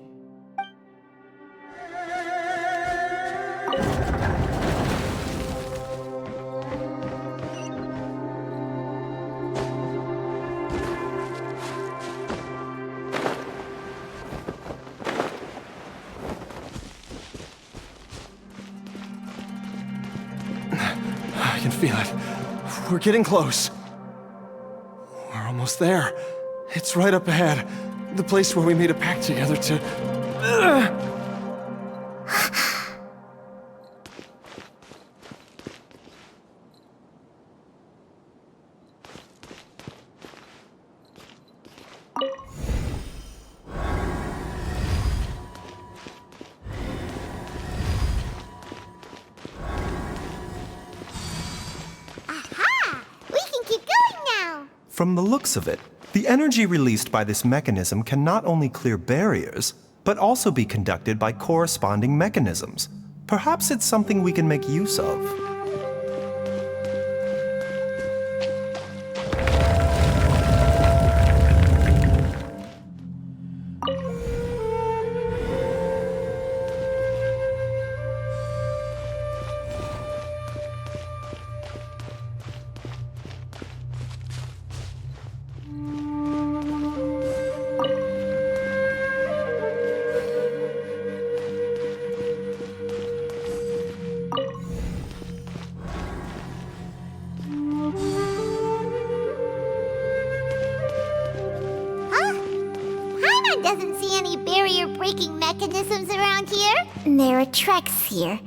I can feel it. We're getting close. We're almost there. It's right up ahead. The place where we made a pact together to... Aha! We can keep going now! From the looks of it, the energy released by this mechanism can not only clear barriers, but also be conducted by corresponding mechanisms. Perhaps it's something we can make use of. Doesn't see any barrier-breaking mechanisms around here. There are tracks here,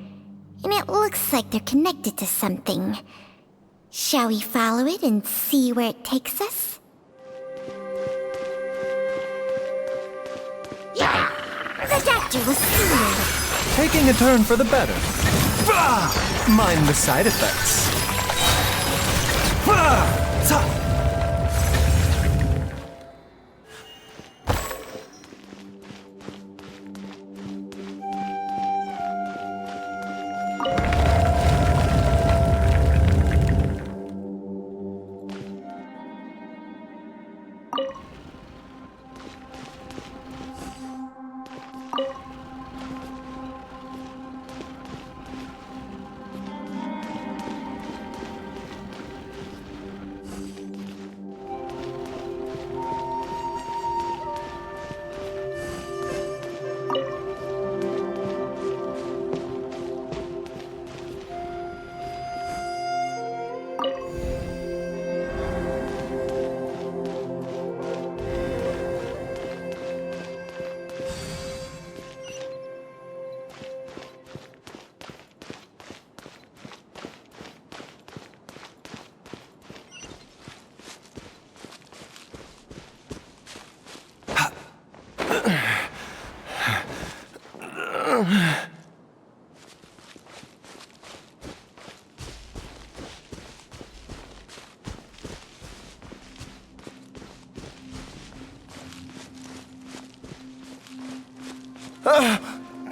and it looks like they're connected to something. Shall we follow it and see where it takes us? Yeah! The doctor was soothing. Taking a turn for the better. Mind the side effects.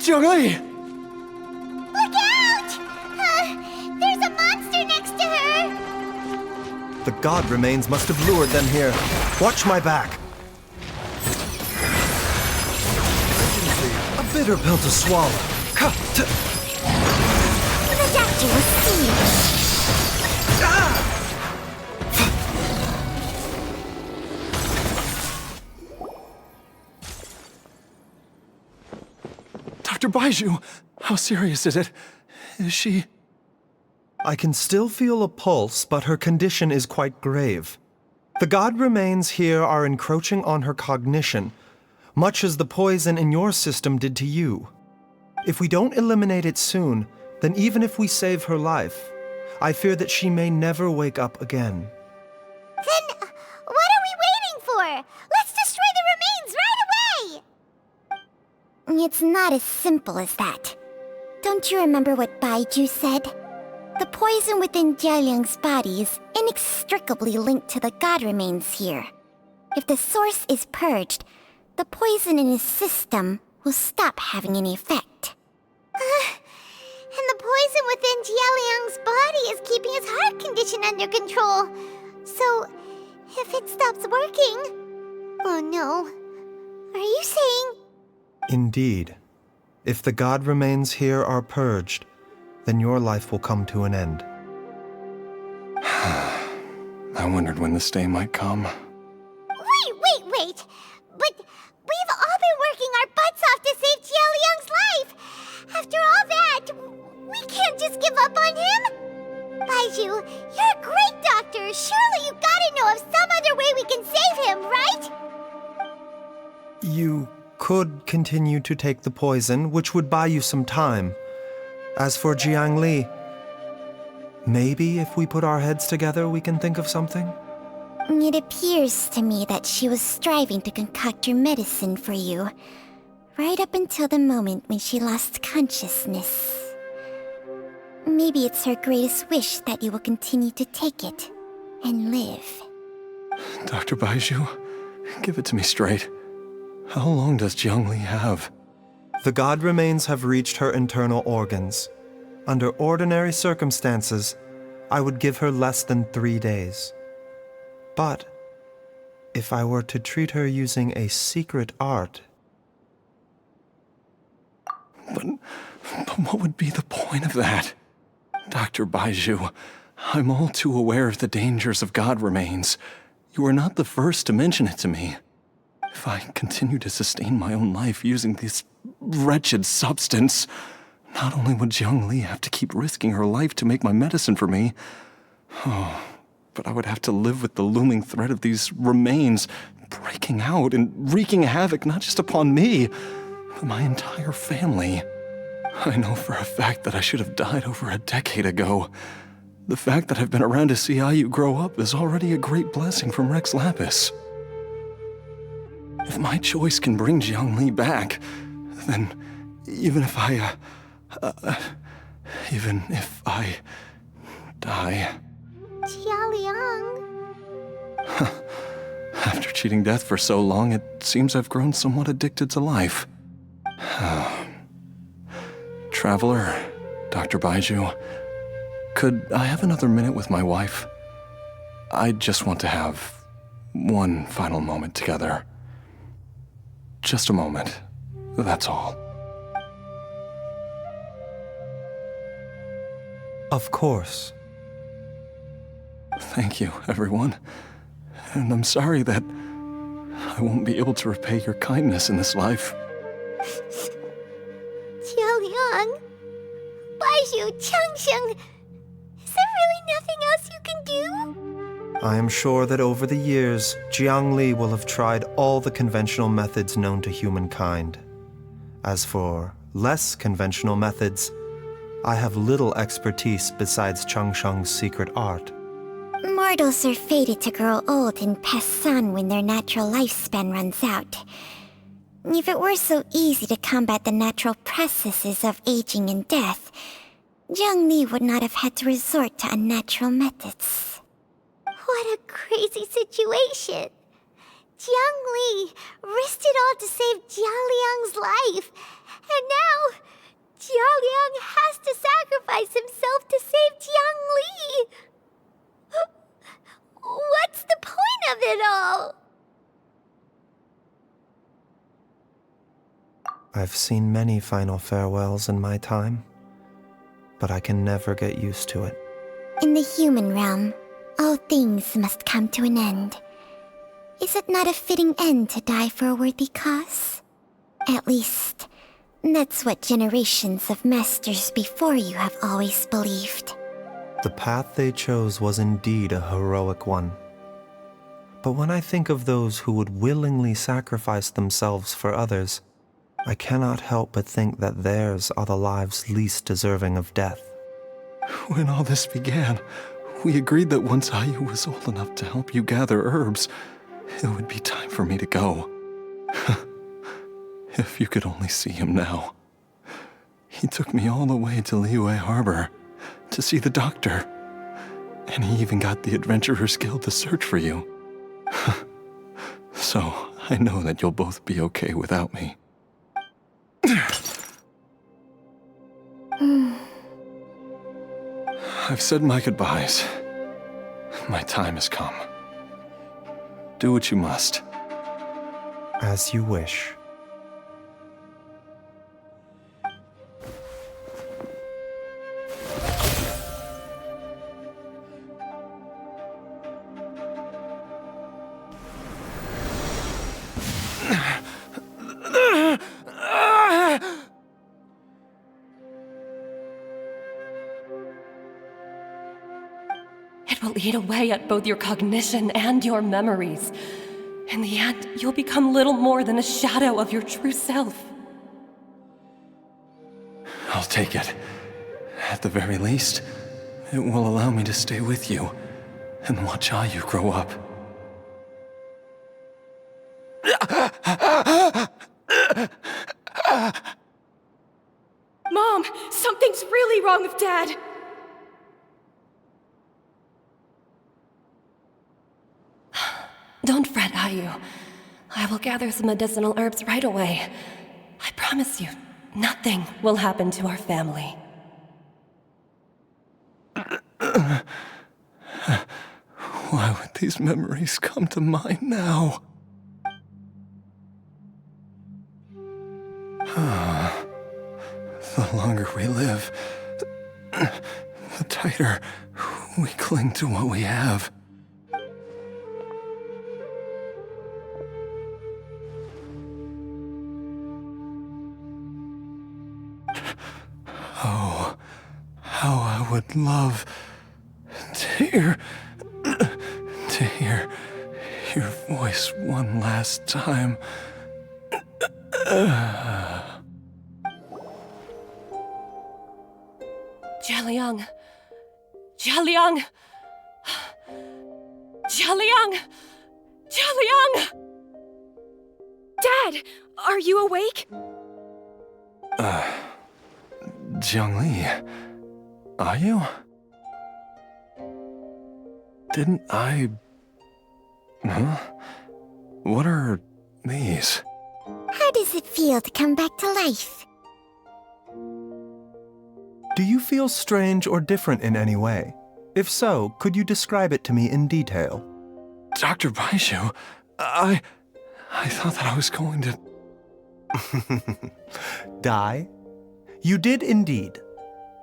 Jiang Li! Look out! There's a monster next to her! The god remains must have lured them here. Watch my back. A bitter pill to swallow. doctor will see you. Dr. Baizhu, how serious is it? Is she... I can still feel a pulse, but her condition is quite grave. The god remains here are encroaching on her cognition, much as the poison in your system did to you. If we don't eliminate it soon, then even if we save her life, I fear that she may never wake up again. Then, what are we waiting for? Let's destroy the remains right away! It's not as simple as that. Don't you remember what Baizhu said? The poison within Jialiang's body is inextricably linked to the god remains here. If the source is purged, the poison in his system will stop having any effect. And the poison within Jialiang's body is keeping his heart condition under control. So, if it stops working... Oh no. Are you saying... Indeed. If the god remains here are purged, then your life will come to an end. I wondered when this day might come. Wait! But we've all been working our butts off to save Jialiang's life! After all that, we can't just give up on him! Baizhu, you're a great doctor! Surely you gotta know of some other way we can save him, right? You could continue to take the poison, which would buy you some time. As for Jiang Li, maybe if we put our heads together, we can think of something? It appears to me that she was striving to concoct your medicine for you, right up until the moment when she lost consciousness. Maybe it's her greatest wish that you will continue to take it and live. Dr. Baizhu, give it to me straight. How long does Jiang Li have? The god remains have reached her internal organs. Under ordinary circumstances, I would give her less than 3 days. But if I were to treat her using a secret art... But what would be the point of that? Dr. Baizhu, I'm all too aware of the dangers of god remains. You are not the first to mention it to me. If I continue to sustain my own life using this wretched substance, not only would Jiang Li have to keep risking her life to make my medicine for me, but I would have to live with the looming threat of these remains breaking out and wreaking havoc not just upon me, but my entire family. I know for a fact that I should have died over a decade ago. The fact that I've been around to see how you grow up is already a great blessing from Rex Lapis. If my choice can bring Jiang Li back, then even if I die... Jialiang... After cheating death for so long, it seems I've grown somewhat addicted to life. Traveler, Dr. Baizhu, could I have another minute with my wife? I just want to have one final moment together. Just a moment, that's all. Of course. Thank you, everyone. And I'm sorry that I won't be able to repay your kindness in this life. Jialiang... Baizhu, Changsheng... Is there really nothing else you can do? I am sure that over the years, Jiang Li will have tried all the conventional methods known to humankind. As for less conventional methods, I have little expertise besides Changsheng's secret art. Mortals are fated to grow old and pass on when their natural lifespan runs out. If it were so easy to combat the natural processes of aging and death, Jiang Li would not have had to resort to unnatural methods. What a crazy situation! Jiang Li risked it all to save Jialiang's life, and now Jialiang has to sacrifice himself to save Jiang Li! What's the point of it all? I've seen many final farewells in my time, but I can never get used to it. In the human realm, all things must come to an end. Is it not a fitting end to die for a worthy cause? At least, that's what generations of masters before you have always believed. The path they chose was indeed a heroic one. But when I think of those who would willingly sacrifice themselves for others, I cannot help but think that theirs are the lives least deserving of death. When all this began, we agreed that once Ayu was old enough to help you gather herbs, it would be time for me to go. If you could only see him now. He took me all the way to Liyue Harbor to see the doctor. And he even got the Adventurers Guild to search for you. So, I know that you'll both be okay without me. I've said my goodbyes. My time has come. Do what you must. As you wish. It will eat away at both your cognition and your memories. In the end, you'll become little more than a shadow of your true self. I'll take it. At the very least, it will allow me to stay with you and watch Ayu grow up. Mom, something's really wrong with Dad. Don't fret, Ayu. I will gather some medicinal herbs right away. I promise you, nothing will happen to our family. Why would these memories come to mind now? The longer we live, the tighter we cling to what we have. Oh, how I would love to hear your voice one last time. Jialiang! Jialiang! Jialiang! Jialiang! Dad, are you awake? Jiangli, are you? Didn't I... Huh? What are these? How does it feel to come back to life? Do you feel strange or different in any way? If so, could you describe it to me in detail? Dr. Baizhu, I thought that I was going to... Die? You did indeed.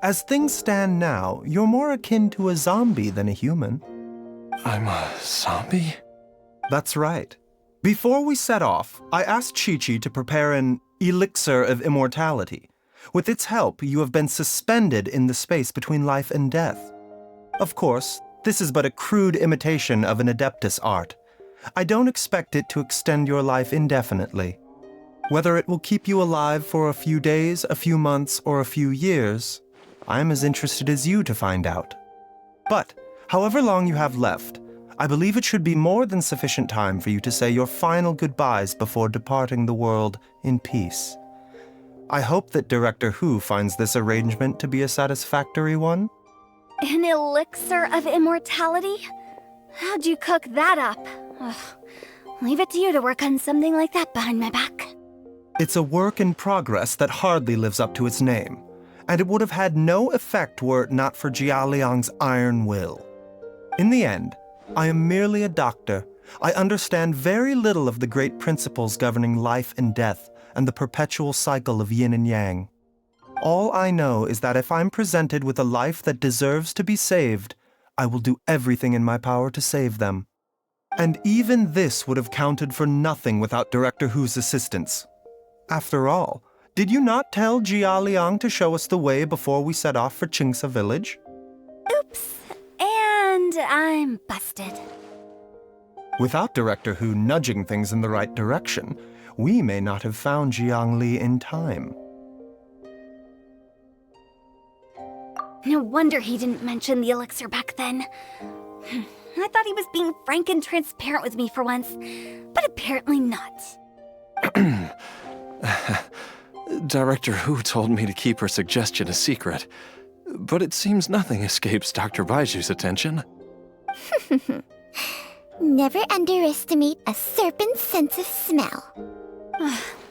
As things stand now, you're more akin to a zombie than a human. I'm a zombie? That's right. Before we set off, I asked Chi-Chi to prepare an elixir of immortality. With its help, you have been suspended in the space between life and death. Of course, this is but a crude imitation of an Adeptus art. I don't expect it to extend your life indefinitely. Whether it will keep you alive for a few days, a few months, or a few years, I'm as interested as you to find out. But, however long you have left, I believe it should be more than sufficient time for you to say your final goodbyes before departing the world in peace. I hope that Director Hu finds this arrangement to be a satisfactory one. An elixir of immortality? How'd you cook that up? Ugh. Leave it to you to work on something like that behind my back. It's a work in progress that hardly lives up to its name, and it would have had no effect were it not for Jialiang's iron will. In the end, I am merely a doctor. I understand very little of the great principles governing life and death and the perpetual cycle of yin and yang. All I know is that if I'm presented with a life that deserves to be saved, I will do everything in my power to save them. And even this would have counted for nothing without Director Hu's assistance. After all, did you not tell Jia Liang to show us the way before we set off for Qingsa village? Oops. And I'm busted. Without Director Hu nudging things in the right direction, we may not have found Jiangli in time. No wonder he didn't mention the elixir back then. I thought he was being frank and transparent with me for once, but apparently not. Director Hu told me to keep her suggestion a secret, but it seems nothing escapes Dr. Baizhu's attention. Never underestimate a serpent's sense of smell.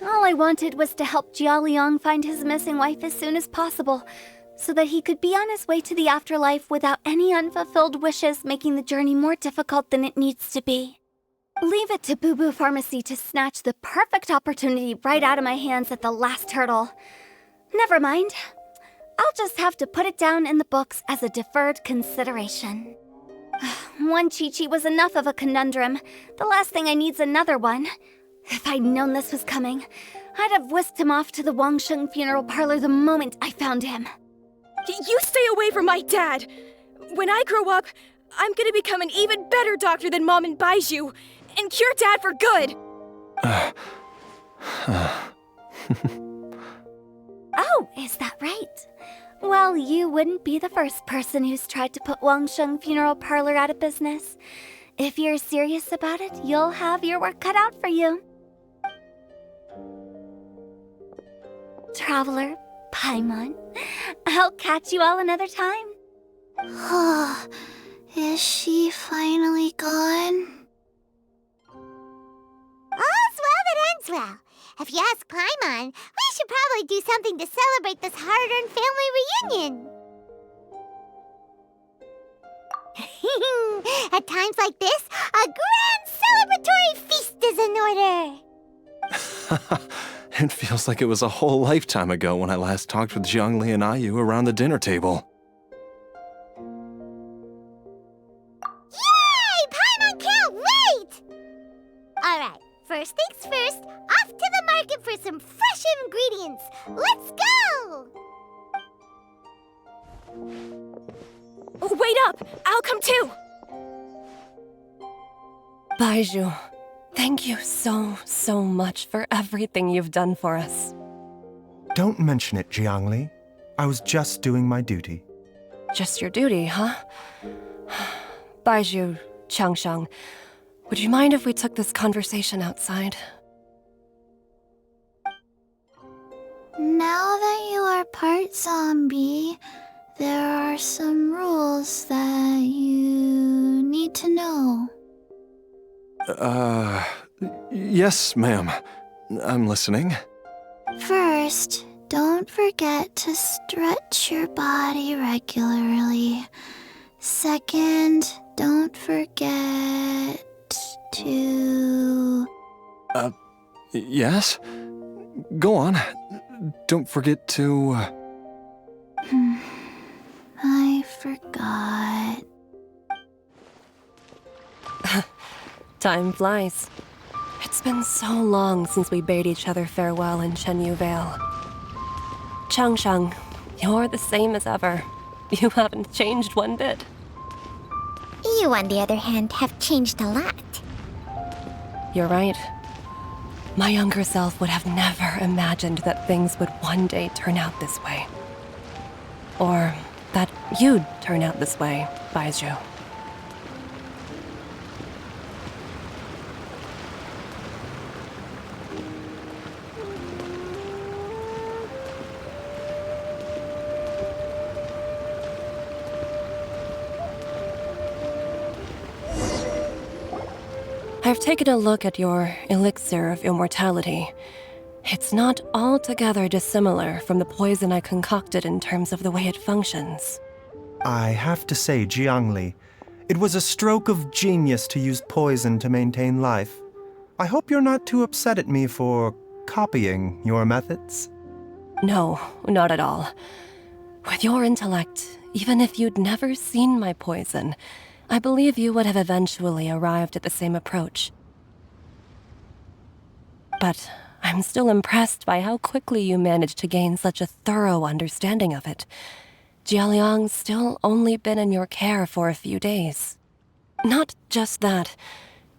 All I wanted was to help Jia Liang find his missing wife as soon as possible, so that he could be on his way to the afterlife without any unfulfilled wishes making the journey more difficult than it needs to be. Leave it to Boo Boo Pharmacy to snatch the perfect opportunity right out of my hands at the last hurdle. Never mind. I'll just have to put it down in the books as a deferred consideration. One Chi-Chi was enough of a conundrum. The last thing I need's another one. If I'd known this was coming, I'd have whisked him off to the Wangsheng funeral parlor the moment I found him. You stay away from my dad! When I grow up, I'm gonna become an even better doctor than Mom and Baizhu, and cure Dad for good! Oh, is that right? Well, you wouldn't be the first person who's tried to put Wangsheng funeral parlor out of business. If you're serious about it, you'll have your work cut out for you. Traveler, Paimon, I'll catch you all another time. Is she finally gone? All's well that ends well. If you ask Paimon, we should probably do something to celebrate this hard-earned family reunion. At times like this, a grand celebratory feast is in order. It feels like it was a whole lifetime ago when I last talked with Jiangli and Ayu around the dinner table. Yay! Paimon can't wait! Alright, first things first, off to the market for some fresh ingredients. Let's go! Wait up! I'll come too! Baizhu, thank you so much for everything you've done for us. Don't mention it, Jiangli. I was just doing my duty. Just your duty, huh? Baizhu, Changshang, would you mind if we took this conversation outside? Now that you are part zombie, there are some rules that you need to know. Yes, ma'am. I'm listening. First, don't forget to stretch your body regularly. Second, don't forget to... Yes? Go on. Don't forget to... I forgot. Time flies. It's been so long since we bade each other farewell in Chenyu Vale. Changshang, you're the same as ever. You haven't changed one bit. You, on the other hand, have changed a lot. You're right. My younger self would have never imagined that things would one day turn out this way. Or that you'd turn out this way, Baizhu. I've taken a look at your elixir of immortality. It's not altogether dissimilar from the poison I concocted in terms of the way it functions. I have to say, Jiangli, it was a stroke of genius to use poison to maintain life. I hope you're not too upset at me for copying your methods. No, not at all. With your intellect, even if you'd never seen my poison, I believe you would have eventually arrived at the same approach. But I'm still impressed by how quickly you managed to gain such a thorough understanding of it. Jialiang's still only been in your care for a few days. Not just that,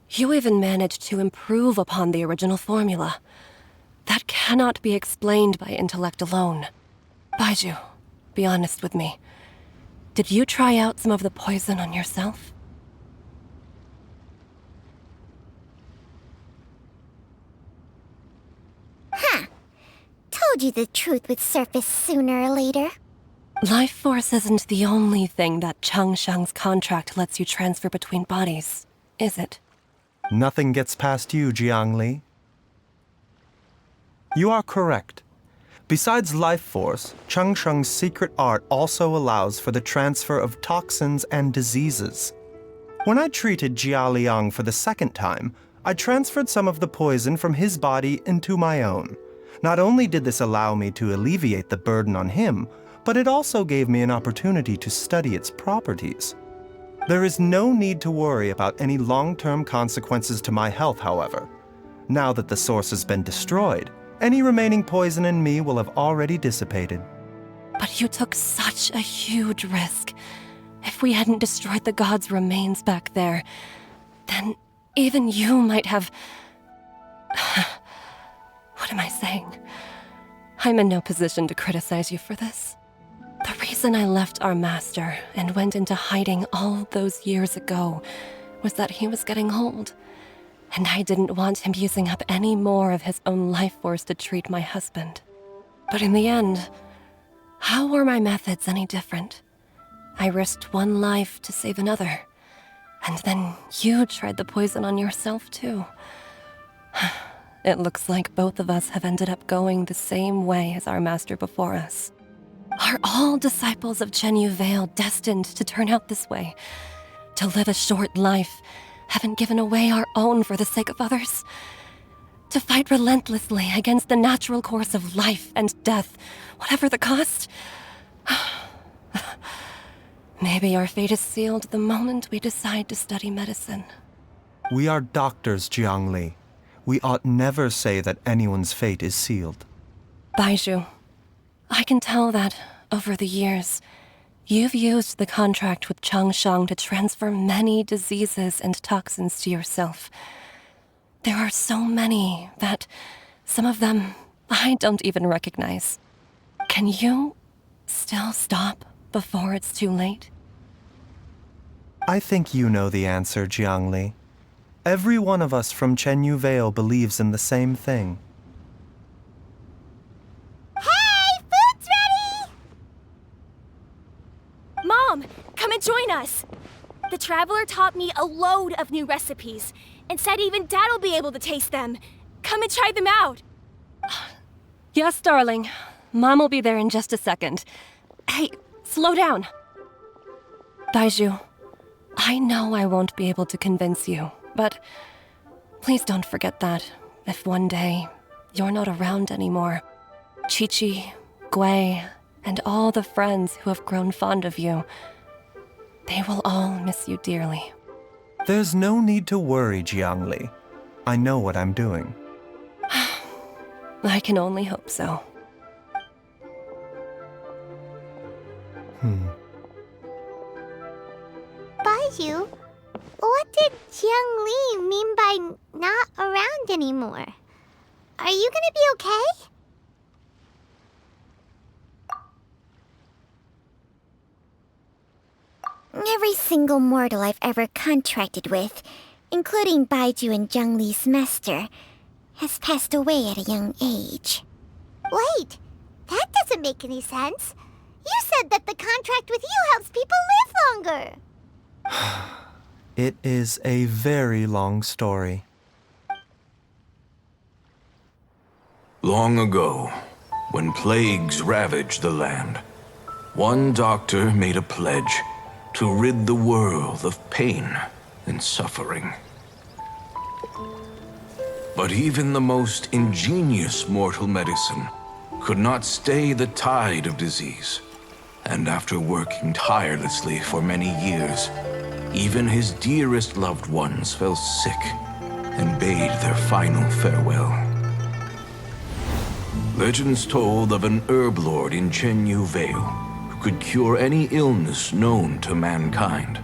you even managed to improve upon the original formula. That cannot be explained by intellect alone. Baizhu, be honest with me. Did you try out some of the poison on yourself? Huh. Told you the truth would surface sooner or later. Life force isn't the only thing that Changshang's contract lets you transfer between bodies, is it? Nothing gets past you, Jiangli. You are correct. Besides life force, Changsheng's secret art also allows for the transfer of toxins and diseases. When I treated Jialiang for the second time, I transferred some of the poison from his body into my own. Not only did this allow me to alleviate the burden on him, but it also gave me an opportunity to study its properties. There is no need to worry about any long-term consequences to my health, however. Now that the source has been destroyed, any remaining poison in me will have already dissipated. But you took such a huge risk. If we hadn't destroyed the god's remains back there, then even you might have... What am I saying? I'm in no position to criticize you for this. The reason I left our master and went into hiding all those years ago was that he was getting old, and I didn't want him using up any more of his own life force to treat my husband. But in the end, how were my methods any different? I risked one life to save another, and then you tried the poison on yourself too. It looks like both of us have ended up going the same way as our master before us. Are all disciples of Chenyu Vale destined to turn out this way? To live a short life, having given away our own for the sake of others? To fight relentlessly against the natural course of life and death, whatever the cost? Maybe our fate is sealed the moment we decide to study medicine. We are doctors, Jiangli. We ought never say that anyone's fate is sealed. Baizhu, I can tell that, over the years, you've used the contract with Changshang to transfer many diseases and toxins to yourself. There are so many that, some of them, I don't even recognize. Can you still stop before it's too late? I think you know the answer, Jiangli. Every one of us from Chenyu Vale believes in the same thing. Hey, food's ready! Mom, come and join us. The Traveler taught me a load of new recipes and said even Dad will be able to taste them. Come and try them out. Yes, darling. Mom will be there in just a second. Hey, slow down. Baizhu, I know I won't be able to convince you, but please don't forget that if one day you're not around anymore, Chi-Chi, Gui, and all the friends who have grown fond of you, they will all miss you dearly. There's no need to worry, Jiangli. I know what I'm doing. I can only hope so. Baizhu, what did Jiang Li mean by not around anymore? Are you gonna be okay? Every single mortal I've ever contracted with, including Baizhu and Jiang Li's master, has passed away at a young age. Wait, that doesn't make any sense. You said that the contract with you helps people live longer. It is a very long story. Long ago, when plagues ravaged the land, one doctor made a pledge to rid the world of pain and suffering. But even the most ingenious mortal medicine could not stay the tide of disease. And after working tirelessly for many years, even his dearest loved ones fell sick and bade their final farewell. Legends told of an herb lord in Chenyu Vale who could cure any illness known to mankind.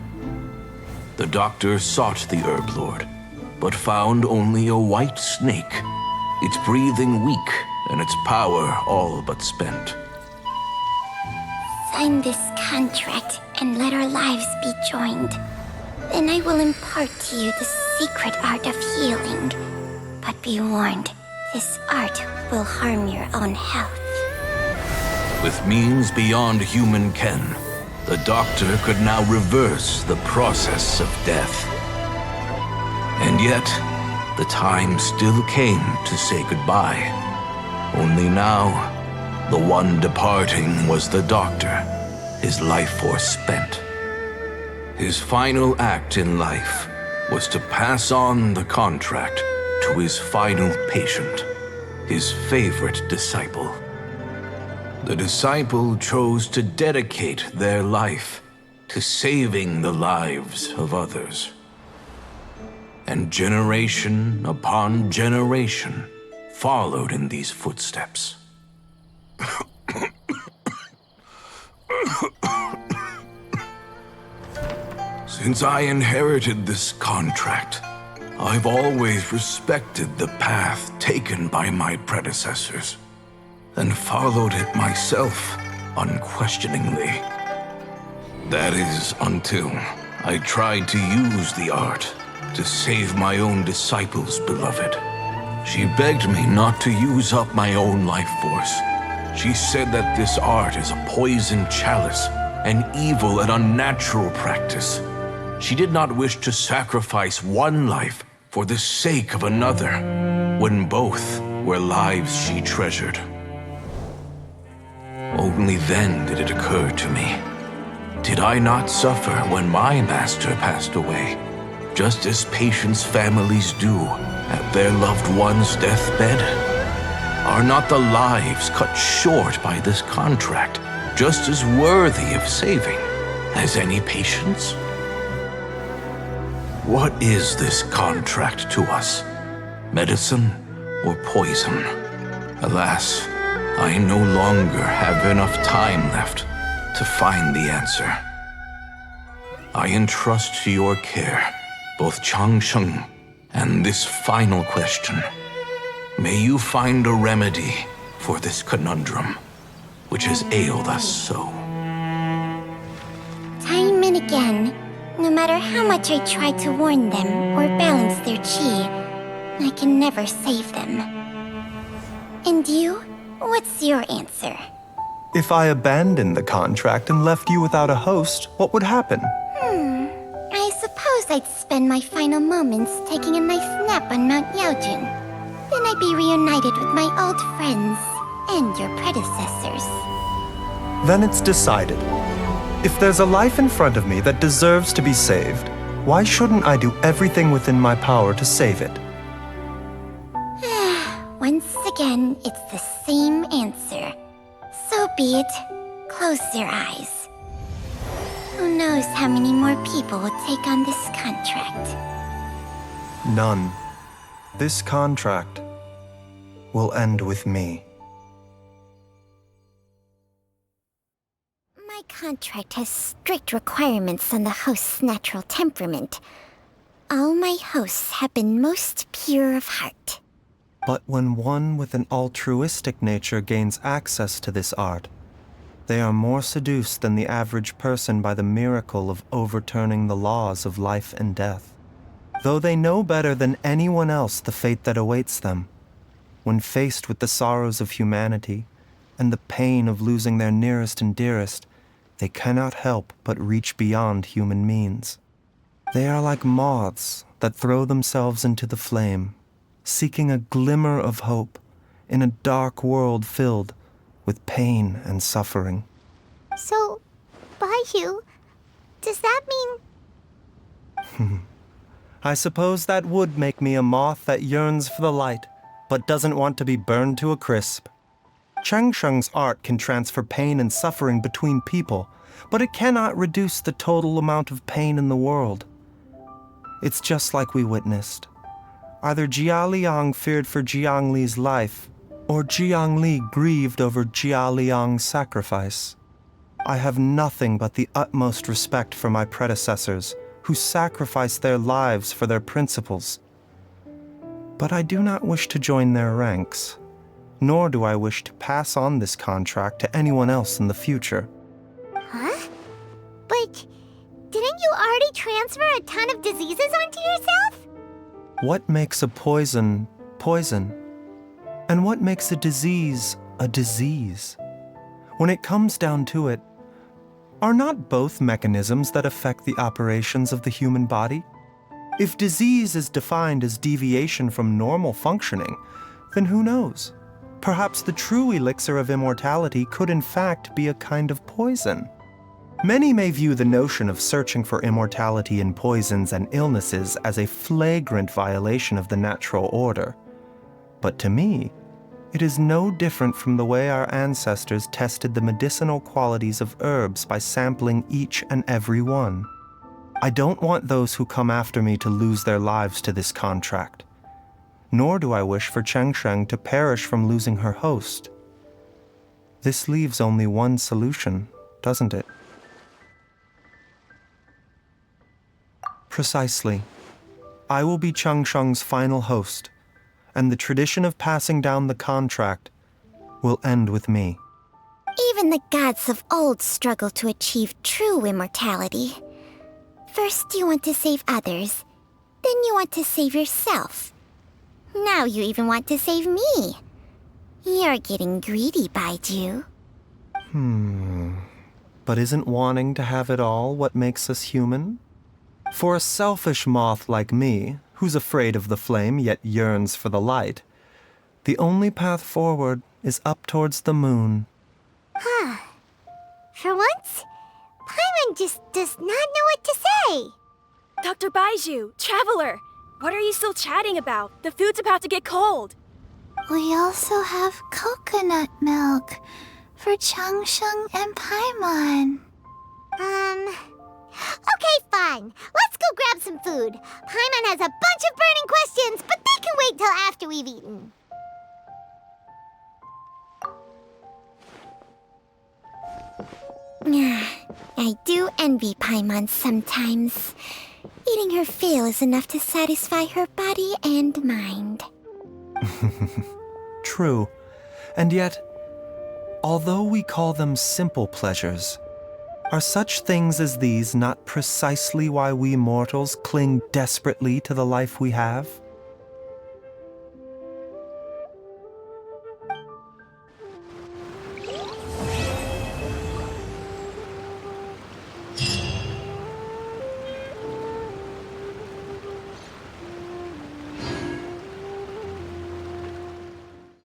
The doctor sought the herb lord, but found only a white snake, its breathing weak and its power all but spent. Sign this contract and let our lives be joined. Then I will impart to you the secret art of healing. But be warned, this art will harm your own health. With means beyond human ken, the doctor could now reverse the process of death. And yet, the time still came to say goodbye. Only now, the one departing was the doctor, his life force spent. His final act in life was to pass on the contract to his final patient, his favorite disciple. The disciple chose to dedicate their life to saving the lives of others. And generation upon generation followed in these footsteps. Since I inherited this contract, I've always respected the path taken by my predecessors and followed it myself unquestioningly. That is until I tried to use the art to save my own disciple's beloved. She begged me not to use up my own life force. She said that this art is a poison chalice, an evil and unnatural practice. She did not wish to sacrifice one life for the sake of another, when both were lives she treasured. Only then did it occur to me. Did I not suffer when my master passed away, just as patients' families do at their loved one's deathbed? Are not the lives cut short by this contract just as worthy of saving as any patient's? What is this contract to us? Medicine or poison? Alas, I no longer have enough time left to find the answer. I entrust to your care both Changsheng and this final question. May you find a remedy for this conundrum, which has ailed us so. Time and again, no matter how much I try to warn them or balance their chi, I can never save them. And you? What's your answer? If I abandoned the contract and left you without a host, what would happen? I suppose I'd spend my final moments taking a nice nap on Mount Yaojun. Then I'd be reunited with my old friends and your predecessors. Then it's decided. If there's a life in front of me that deserves to be saved, why shouldn't I do everything within my power to save it? Once again, it's the same answer. So be it. Close your eyes. Who knows how many more people will take on this contract? None. This contract will end with me. My contract has strict requirements on the host's natural temperament. All my hosts have been most pure of heart. But when one with an altruistic nature gains access to this art, they are more seduced than the average person by the miracle of overturning the laws of life and death. Though they know better than anyone else the fate that awaits them, when faced with the sorrows of humanity and the pain of losing their nearest and dearest, they cannot help but reach beyond human means. They are like moths that throw themselves into the flame, seeking a glimmer of hope in a dark world filled with pain and suffering. So, Baizhu, does that mean... I suppose that would make me a moth that yearns for the light, but doesn't want to be burned to a crisp. Changsheng's art can transfer pain and suffering between people, but it cannot reduce the total amount of pain in the world. It's just like we witnessed. Either Jia Liang feared for Jiang Li's life, or Jiang Li grieved over Jia Liang's sacrifice. I have nothing but the utmost respect for my predecessors, who sacrificed their lives for their principles. But I do not wish to join their ranks, nor do I wish to pass on this contract to anyone else in the future. Huh? But didn't you already transfer a ton of diseases onto yourself? What makes a poison poison? And what makes a disease a disease? When it comes down to it, are not both mechanisms that affect the operations of the human body? If disease is defined as deviation from normal functioning, then who knows? Perhaps the true elixir of immortality could in fact be a kind of poison. Many may view the notion of searching for immortality in poisons and illnesses as a flagrant violation of the natural order. But to me, it is no different from the way our ancestors tested the medicinal qualities of herbs by sampling each and every one. I don't want those who come after me to lose their lives to this contract. Nor do I wish for Changsheng to perish from losing her host. This leaves only one solution, doesn't it? Precisely. I will be Changsheng's final host, and the tradition of passing down the contract will end with me. Even the gods of old struggle to achieve true immortality. First you want to save others, then you want to save yourself. Now you even want to save me. You're getting greedy, Baizhu. But isn't wanting to have it all what makes us human? For a selfish moth like me, who's afraid of the flame yet yearns for the light, the only path forward is up towards the moon. For once, Paimon just does not know what to say. Dr. Baizhu, Traveler, what are you still chatting about? The food's about to get cold. We also have coconut milk for Changsheng and Paimon. Okay, fine. Let's go grab some food. Paimon has a bunch of burning questions, but they can wait till after we've eaten. I do envy Paimon sometimes. Eating her fill is enough to satisfy her body and mind. True. And yet, although we call them simple pleasures, are such things as these not precisely why we mortals cling desperately to the life we have?